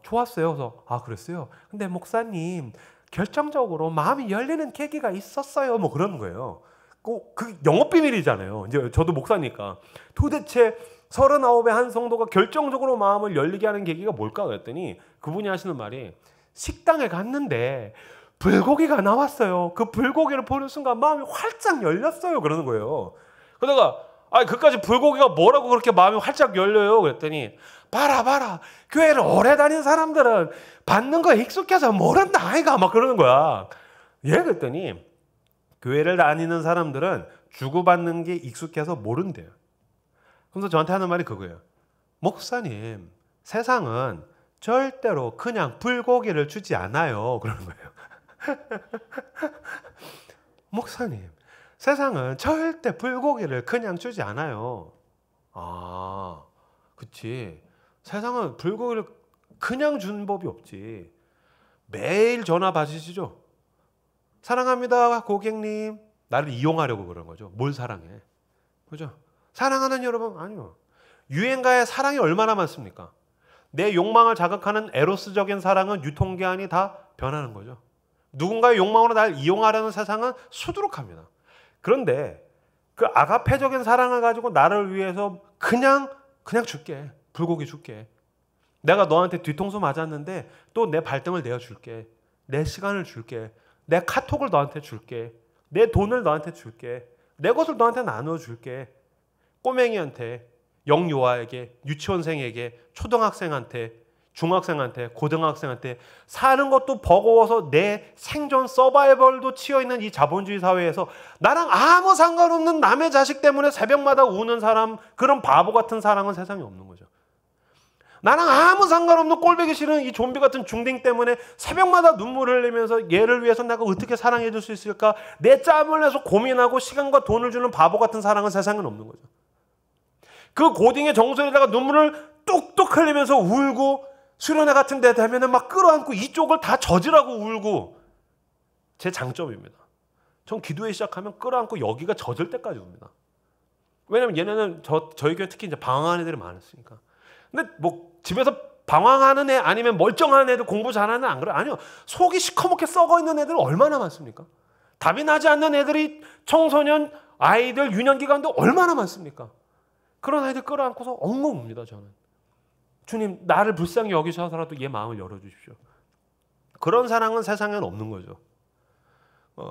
좋았어요. 그래서 그랬어요. 근데 목사님 결정적으로 마음이 열리는 계기가 있었어요. 뭐 그러는 거예요. 그 영업 비밀이잖아요. 이제 저도 목사니까 도대체 39의 한 성도가 결정적으로 마음을 열리게 하는 계기가 뭘까 그랬더니 그분이 하시는 말이, 식당에 갔는데 불고기가 나왔어요. 그 불고기를 보는 순간 마음이 활짝 열렸어요. 그러는 거예요. 그러다가 그까지 불고기가 뭐라고 그렇게 마음이 활짝 열려요? 그랬더니 봐라 교회를 오래 다닌 사람들은 받는 거에 익숙해서 모른다 아이가 막 그러는 거야. 그랬더니 교회를 다니는 사람들은 주고받는 게 익숙해서 모른대요. 그래서 저한테 하는 말이 그거예요. 목사님, 세상은 절대로 그냥 불고기를 주지 않아요. 그러는 거예요. 목사님, 세상은 절대 불고기를 그냥 주지 않아요. 그치. 세상은 불고기를 그냥 주는 법이 없지. 매일 전화 받으시죠? 사랑합니다, 고객님. 나를 이용하려고 그런 거죠. 뭘 사랑해? 그죠? 사랑하는 여러분, 아니요. 유행가에 사랑이 얼마나 많습니까? 내 욕망을 자극하는 에로스적인 사랑은 유통기한이 다 변하는 거죠. 누군가의 욕망으로 날 이용하려는 세상은 수두룩합니다. 그런데 그 아가페적인 사랑을 가지고 나를 위해서 그냥 줄게. 불고기 줄게. 내가 너한테 뒤통수 맞았는데 또 내 발등을 내어줄게. 내 시간을 줄게. 내 카톡을 너한테 줄게. 내 돈을 너한테 줄게. 내 것을 너한테 나눠줄게. 꼬맹이한테, 영유아에게, 유치원생에게, 초등학생한테, 중학생한테, 고등학생한테 사는 것도 버거워서 내 생존 서바이벌도 치여있는 이 자본주의 사회에서 나랑 아무 상관없는 남의 자식 때문에 새벽마다 우는 사람, 그런 바보 같은 사랑은 세상에 없는 거죠. 나랑 아무 상관없는 꼴보기 싫은 이 좀비 같은 중딩 때문에 새벽마다 눈물을 흘리면서 얘를 위해서 내가 어떻게 사랑해 줄 수 있을까, 내 짬을 내서 고민하고 시간과 돈을 주는 바보 같은 사랑은 세상에는 없는 거죠. 그 고딩의 정서에다가 눈물을 뚝뚝 흘리면서 울고 수련회 같은 데 되면은 막 끌어안고 이쪽을 다 젖으라고 울고. 제 장점입니다. 전 기도회 시작하면 끌어안고 여기가 젖을 때까지 옵니다. 왜냐면 얘네는 저희 교회 특히 이제 방황하는 애들이 많았으니까. 근데 뭐 집에서 방황하는 애 아니면 멀쩡한 애들 공부 잘하는 애 안 그래? 아니요. 속이 시커멓게 썩어 있는 애들 얼마나 많습니까? 답이 나지 않는 애들이 청소년, 아이들, 유년기 가운데 얼마나 많습니까? 그런 아이들 끌어안고서 엉엉 웁니다. 저는. 주님, 나를 불쌍히 여기셔서라도 얘 마음을 열어주십시오. 그런 사랑은 세상에는 없는 거죠.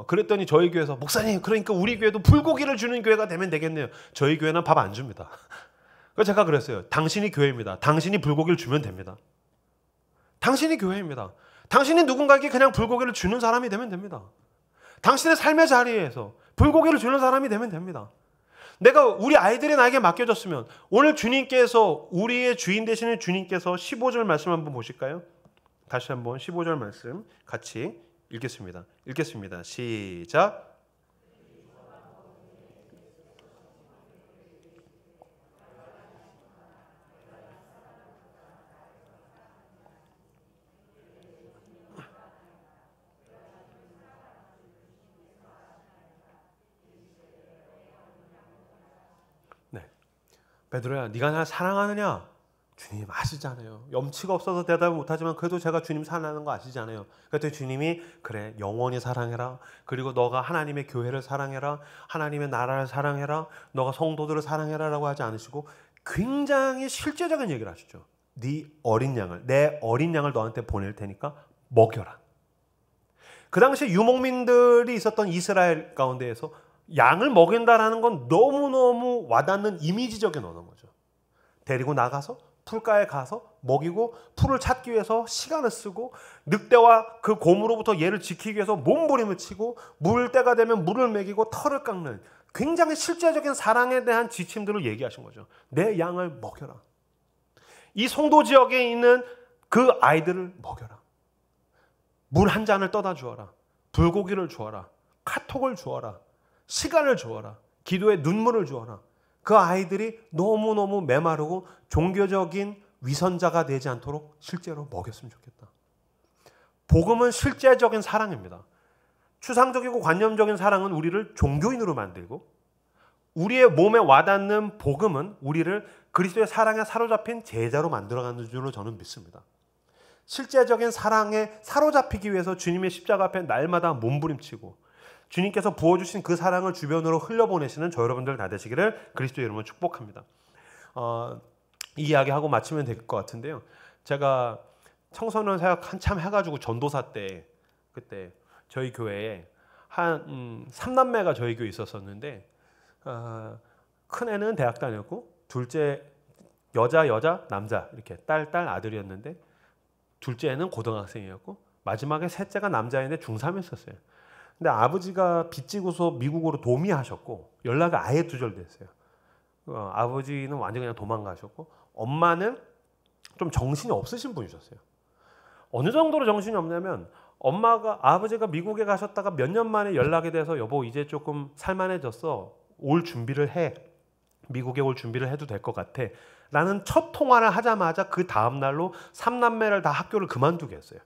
그랬더니 저희 교회에서 목사님, 그러니까 우리 교회도 불고기를 주는 교회가 되면 되겠네요. 저희 교회는 밥 안 줍니다. 그래서 제가 그랬어요. 당신이 교회입니다. 당신이 불고기를 주면 됩니다. 당신이 교회입니다. 당신이 누군가에게 그냥 불고기를 주는 사람이 되면 됩니다. 당신의 삶의 자리에서 불고기를 주는 사람이 되면 됩니다. 내가 우리 아이들이 나에게 맡겨졌으면 오늘 주님께서 우리의 주인 되시는 주님께서 15절 말씀 한번 보실까요? 다시 한번 15절 말씀 같이 읽겠습니다. 읽겠습니다. 시작. 네. 베드로야, 네가 날 사랑하느냐? 주님 아시잖아요. 염치가 없어서 대답을 못하지만 그래도 제가 주님 사랑하는 거 아시잖아요. 그랬더니 주님이 그래 영원히 사랑해라. 그리고 너가 하나님의 교회를 사랑해라. 하나님의 나라를 사랑해라. 너가 성도들을 사랑해라 라고 하지 않으시고 굉장히 실제적인 얘기를 하시죠. 네 어린 양을, 내 어린 양을 너한테 보낼 테니까 먹여라. 그 당시에 유목민들이 있었던 이스라엘 가운데에서 양을 먹인다라는 건 너무너무 와닿는 이미지적인 언어인 거죠. 데리고 나가서 풀가에 가서 먹이고 풀을 찾기 위해서 시간을 쓰고 늑대와 그 곰으로부터 얘를 지키기 위해서 몸부림을 치고 물 때가 되면 물을 먹이고 털을 깎는 굉장히 실제적인 사랑에 대한 지침들을 얘기하신 거죠. 내 양을 먹여라. 이 송도 지역에 있는 그 아이들을 먹여라. 물 한 잔을 떠다 주어라. 불고기를 주어라. 카톡을 주어라. 시간을 주어라. 기도에 눈물을 주어라. 그 아이들이 너무너무 메마르고 종교적인 위선자가 되지 않도록 실제로 먹였으면 좋겠다. 복음은 실제적인 사랑입니다. 추상적이고 관념적인 사랑은 우리를 종교인으로 만들고 우리의 몸에 와닿는 복음은 우리를 그리스도의 사랑에 사로잡힌 제자로 만들어가는 줄로 저는 믿습니다. 실제적인 사랑에 사로잡히기 위해서 주님의 십자가 앞에 날마다 몸부림치고 주님께서 부어주신 그 사랑을 주변으로 흘려보내시는 저 여러분들 다 되시기를 그리스도의 이름으로 축복합니다. 이 이야기하고 마치면 될 것 같은데요. 제가 청소년 사역 한참 해가지고 전도사 때 그때 저희 교회에 한 3남매가 저희 교회에 있었었는데 큰애는 대학 다녔고 둘째 여자 남자 이렇게 딸 아들이었는데 둘째는 고등학생이었고 마지막에 셋째가 남자인데 중3이었어요. 근데 아버지가 빚지고서 미국으로 도미하셨고 연락이 아예 두절됐어요. 아버지는 완전히 그냥 도망가셨고 엄마는 좀 정신이 없으신 분이셨어요. 어느 정도로 정신이 없냐면 아버지가 미국에 가셨다가 몇 년 만에 연락이 돼서 여보 이제 조금 살만해졌어. 올 준비를 해. 미국에 올 준비를 해도 될 것 같아. 라는 첫 통화를 하자마자 그 다음 날로 3남매를 다 학교를 그만두게 했어요.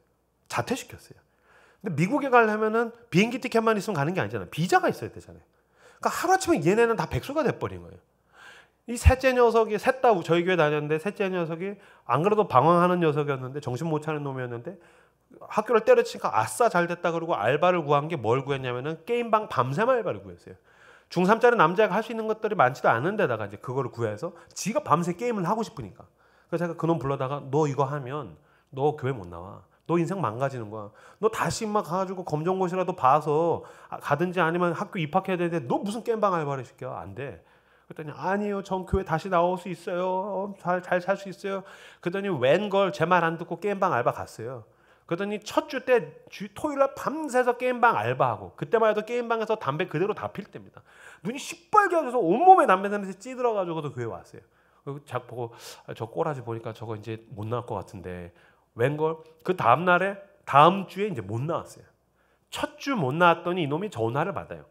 자퇴시켰어요. 근데 미국에 가려면은 비행기 티켓만 있으면 가는 게 아니잖아요. 비자가 있어야 되잖아요. 그러니까 하루아침에 얘네는 다 백수가 돼버린 거예요. 이 셋째 녀석이 셋 다 저희 교회 다녔는데 셋째 녀석이 안 그래도 방황하는 녀석이었는데 정신 못 차리는 놈이었는데 학교를 때려치니까 아싸 잘 됐다 그러고 알바를 구한 게 뭘 구했냐면은 게임방 밤샘 알바를 구했어요. 중3짜리 남자가 할 수 있는 것들이 많지도 않은데다가 이제 그거를 구해서 지가 밤새 게임을 하고 싶으니까. 그래서 제가 그놈 불러다가 너 이거 하면 너 교회 못 나와. 너 인생 망가지는 거야. 너 다시 인마 가가지고 검정고시라도 봐서 가든지 아니면 학교 입학해야 되는데 너 무슨 게임방 알바를 시켜? 안 돼. 그랬더니 아니요. 전 교회 다시 나올 수 있어요. 잘 살 수 있어요. 그랬더니 웬걸 제 말 안 듣고 게임방 알바 갔어요. 그랬더니 첫 주 때 토요일날 밤새서 게임방 알바하고 그때만 해도 게임방에서 담배 그대로 다 필 때입니다. 눈이 시뻘개져서 온몸에 담배 냄새 찌들어가지고도 교회 왔어요. 그리고 작 보고 저 꼬라지 보니까 저거 이제 못 나올 것 같은데 웬걸 그 다음 주에 이제 못 나왔어요. 첫 주 못 나왔더니 이놈이 전화를 받아요.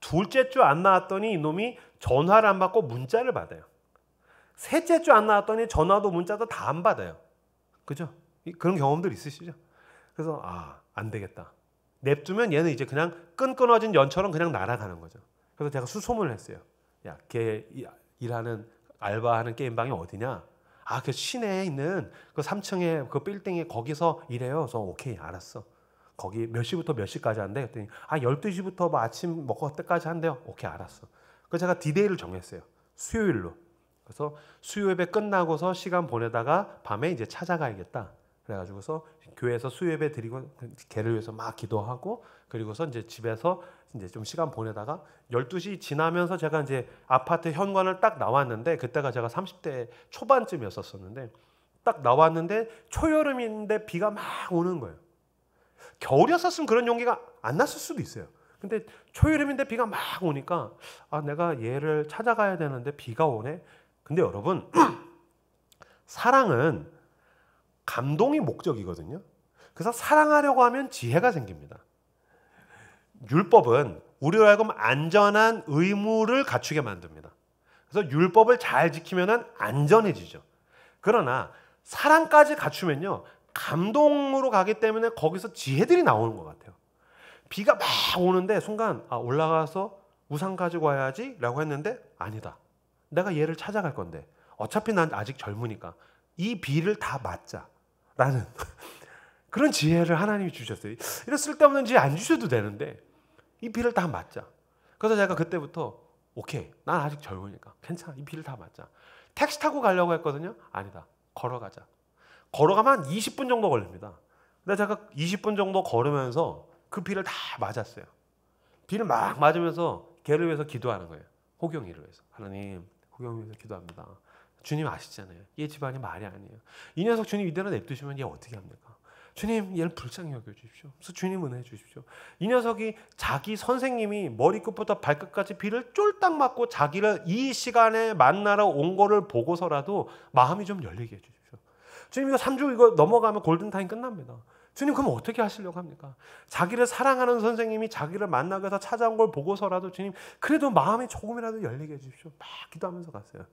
둘째 주 안 나왔더니 이놈이 전화를 안 받고 문자를 받아요. 셋째 주 안 나왔더니 전화도 문자도 다 안 받아요. 그죠? 그런 경험들 있으시죠? 그래서 안 되겠다. 냅두면 얘는 이제 그냥 끈끈어진 연처럼 그냥 날아가는 거죠. 그래서 제가 수소문을 했어요. 야, 걔 일하는 알바하는 게임방이 어디냐? 그 시내에 있는 그 3층에 그 빌딩에 거기서 일해요. 그래서 오케이, 알았어. 거기 몇 시부터 몇 시까지 한대? 그랬더니 12시부터 뭐 아침 먹을 때까지 한대요. 오케이, 알았어. 그래서 제가 디데이를 정했어요. 수요일로. 그래서 수요예배 끝나고서 시간 보내다가 밤에 이제 찾아가야겠다. 그래가지고서 교회에서 수요예배 드리고 걔를 위해서 막 기도하고, 그리고서 이제 집에서 이제 좀 시간 보내다가 12시 지나면서 제가 이제 아파트 현관을 딱 나왔는데, 그때가 제가 30대 초반쯤이었었는데 딱 나왔는데 초여름인데 비가 막 오는 거예요. 겨울이었으면 그런 용기가 안 났을 수도 있어요. 근데 초여름인데 비가 막 오니까 내가 얘를 찾아가야 되는데 비가 오네. 근데 여러분, 사랑은 감동이 목적이거든요. 그래서 사랑하려고 하면 지혜가 생깁니다. 율법은 우리로 하여금 안전한 의무를 갖추게 만듭니다. 그래서 율법을 잘 지키면 안전해지죠. 그러나 사랑까지 갖추면요, 감동으로 가기 때문에 거기서 지혜들이 나오는 것 같아요. 비가 막 오는데 순간 올라가서 우산 가지고 와야지 라고 했는데, 아니다. 내가 얘를 찾아갈 건데 어차피 난 아직 젊으니까 이 비를 다 맞자 라는 그런 지혜를 하나님이 주셨어요. 이런 쓸데없는 지혜 안 주셔도 되는데 이 비를 다 맞자. 그래서 제가 그때부터 오케이, 난 아직 젊으니까 괜찮아, 이 비를 다 맞자. 택시 타고 가려고 했거든요. 아니다, 걸어가자. 걸어가면 한 20분 정도 걸립니다. 근데 제가 20분 정도 걸으면서 그 비를 다 맞았어요. 비를 막 맞으면서 걔를 위해서 기도하는 거예요. 호경이를 위해서. 하나님, 호경이를 위해서 기도합니다. 주님 아시잖아요. 얘 집안이 말이 아니에요. 이 녀석 주님 이대로 냅두시면 얘 어떻게 합니까? 주님, 얘를 불쌍히 여겨주십시오. 그래서 주님 은혜해 주십시오. 이 녀석이 자기 선생님이 머리끝부터 발끝까지 비를 쫄딱 맞고 자기를 이 시간에 만나러 온 거를 보고서라도 마음이 좀 열리게 해주십시오. 주님, 이거 3주 이거 넘어가면 골든타임 끝납니다. 주님, 그럼 어떻게 하시려고 합니까? 자기를 사랑하는 선생님이 자기를 만나기 위해서 찾아온 걸 보고서라도 주님, 그래도 마음이 조금이라도 열리게 해주십시오. 막 기도하면서 갔어요.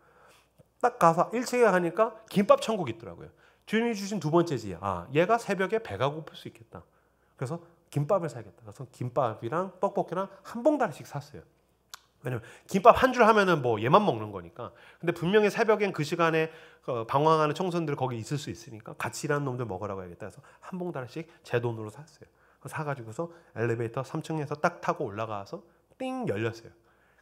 딱 가서 1층에 가니까 김밥 천국이 있더라고요. 주님이 주신 두 번째 지혜. 얘가 새벽에 배가 고플 수 있겠다. 그래서 김밥을 사야겠다. 그래서 김밥이랑 떡볶이랑 한 봉다리씩 샀어요. 왜냐면 김밥 한 줄 하면은 뭐 얘만 먹는 거니까. 근데 분명히 새벽엔 그 시간에 방황하는 청소년들 거기 있을 수 있으니까 같이 일하는 놈들 먹으라고 해야겠다 해서 한 봉다리씩 제 돈으로 샀어요. 사가지고서 엘리베이터 3층에서 딱 타고 올라가서 띵 열렸어요.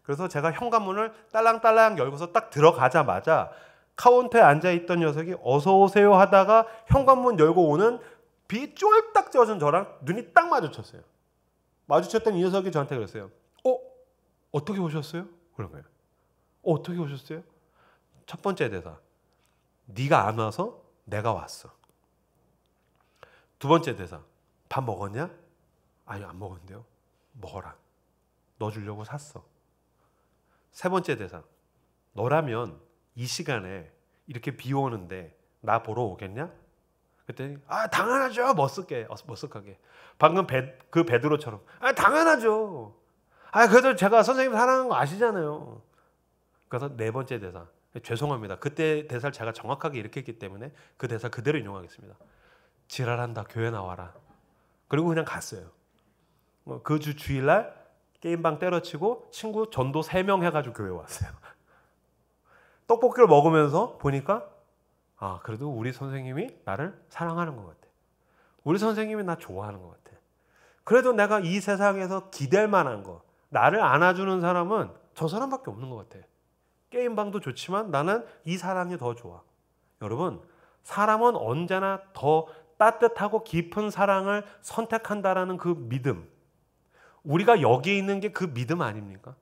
그래서 제가 현관문을 딸랑딸랑 열고서 딱 들어가자마자 카운터에 앉아있던 녀석이 어서 오세요 하다가 현관문 열고 오는 비 쫄딱 젖은 저랑 눈이 딱 마주쳤어요. 마주쳤던 이 녀석이 저한테 그랬어요. 어떻게 오셨어요? 그런 거예요. 어떻게 오셨어요? 첫 번째 대사. 네가 안 와서 내가 왔어. 두 번째 대사. 밥 먹었냐? 아니, 안 먹었는데요. 먹어라. 너 주려고 샀어. 세 번째 대사. 너라면 이 시간에 이렇게 비 오는데 나 보러 오겠냐? 그랬더니 당연하죠. 머쓱하게. 방금 그 베드로처럼 당연하죠. 그래도 제가 선생님 사랑하는 거 아시잖아요. 그래서 네 번째 대사. 죄송합니다. 그때 대사를 제가 정확하게 이렇게 했기 때문에 그 대사 그대로 인용하겠습니다. 지랄한다. 교회 나와라. 그리고 그냥 갔어요. 그 주 주일날 게임방 때려치고 친구 전도 3명 해가지고 교회 왔어요. 떡볶이를 먹으면서 보니까 그래도 우리 선생님이 나를 사랑하는 것 같아. 우리 선생님이 나 좋아하는 것 같아. 그래도 내가 이 세상에서 기댈 만한 거, 나를 안아주는 사람은 저 사람밖에 없는 것 같아. 게임방도 좋지만 나는 이 사람이 더 좋아. 여러분, 사람은 언제나 더 따뜻하고 깊은 사랑을 선택한다라는 그 믿음. 우리가 여기에 있는 게 그 믿음 아닙니까?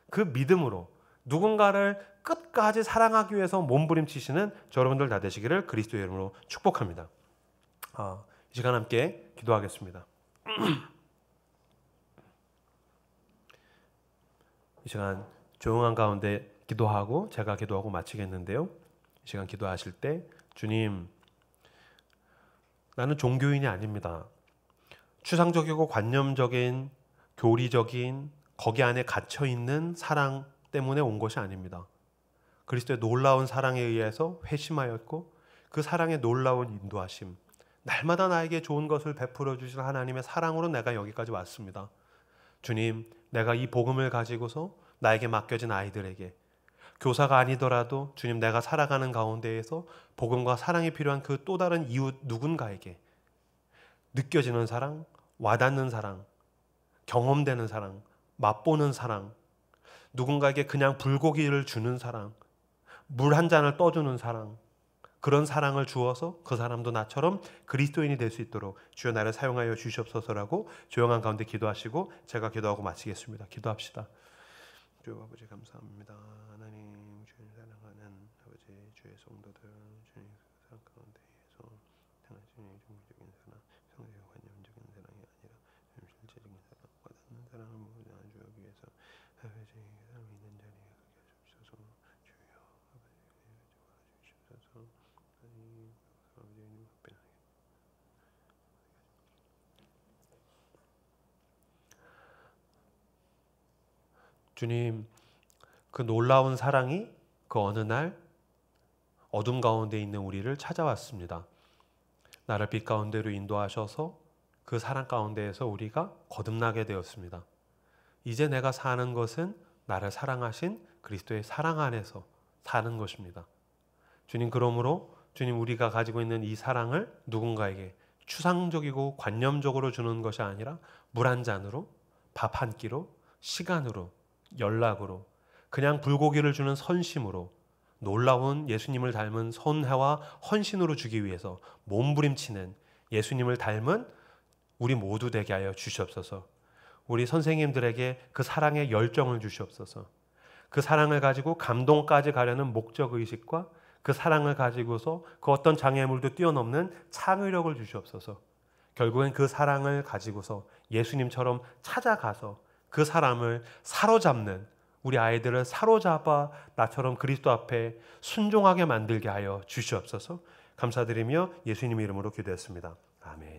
그 믿음으로 누군가를 끝까지 사랑하기 위해서 몸부림치시는 여러분들 다 되시기를 그리스도의 이름으로 축복합니다. 이 시간 함께 기도하겠습니다. 이 시간 조용한 가운데 기도하고 제가 기도하고 마치겠는데요. 이 시간 기도하실 때 주님, 나는 종교인이 아닙니다. 추상적이고 관념적인 교리적인 거기 안에 갇혀있는 사랑 때문에 온 것이 아닙니다. 그리스도의 놀라운 사랑에 의해서 회심하였고 그 사랑의 놀라운 인도하심, 날마다 나에게 좋은 것을 베풀어 주신 하나님의 사랑으로 내가 여기까지 왔습니다. 주님, 내가 이 복음을 가지고서 나에게 맡겨진 아이들에게, 교사가 아니더라도 주님, 내가 살아가는 가운데에서 복음과 사랑이 필요한 그 또 다른 이웃 누군가에게 느껴지는 사랑, 와닿는 사랑, 경험되는 사랑, 맛보는 사랑, 누군가에게 그냥 불고기를 주는 사랑, 물 한 잔을 떠주는 사랑, 그런 사랑을 주어서 그 사람도 나처럼 그리스도인이 될 수 있도록 주여 나를 사용하여 주시옵소서라고 조용한 가운데 기도하시고 제가 기도하고 마치겠습니다. 기도합시다. 주여 아버지 감사합니다. 하나님 주님 사랑하는 아버지 주의 성도들 주님 사랑 가운데에서 당신의 중적인 사랑, 성적 관념적인 사랑이 아니라 실제적인 사랑, 와닿는 사랑을 모두 나주기 위해서 아버지 사랑 있는 자리에 가게 하옵소서. 주여 아버지 주옵소서. 주님, 그 놀라운 사랑이 그 어느 날 어둠 가운데 있는 우리를 찾아왔습니다. 나를 빛 가운데로 인도하셔서 그 사랑 가운데에서 우리가 거듭나게 되었습니다. 이제 내가 사는 것은 나를 사랑하신 그리스도의 사랑 안에서 사는 것입니다. 주님, 그러므로 주님, 우리가 가지고 있는 이 사랑을 누군가에게 추상적이고 관념적으로 주는 것이 아니라 물 한 잔으로, 밥 한 끼로, 시간으로, 연락으로, 그냥 불고기를 주는 선심으로, 놀라운 예수님을 닮은 선회와 헌신으로 주기 위해서 몸부림치는 예수님을 닮은 우리 모두 되게 하여 주시옵소서. 우리 선생님들에게 그 사랑의 열정을 주시옵소서. 그 사랑을 가지고 감동까지 가려는 목적의식과 그 사랑을 가지고서 그 어떤 장애물도 뛰어넘는 창의력을 주시옵소서. 결국엔 그 사랑을 가지고서 예수님처럼 찾아가서 그 사람을 사로잡는, 우리 아이들을 사로잡아 나처럼 그리스도 앞에 순종하게 만들게 하여 주시옵소서. 감사드리며 예수님 이름으로 기도했습니다. 아멘.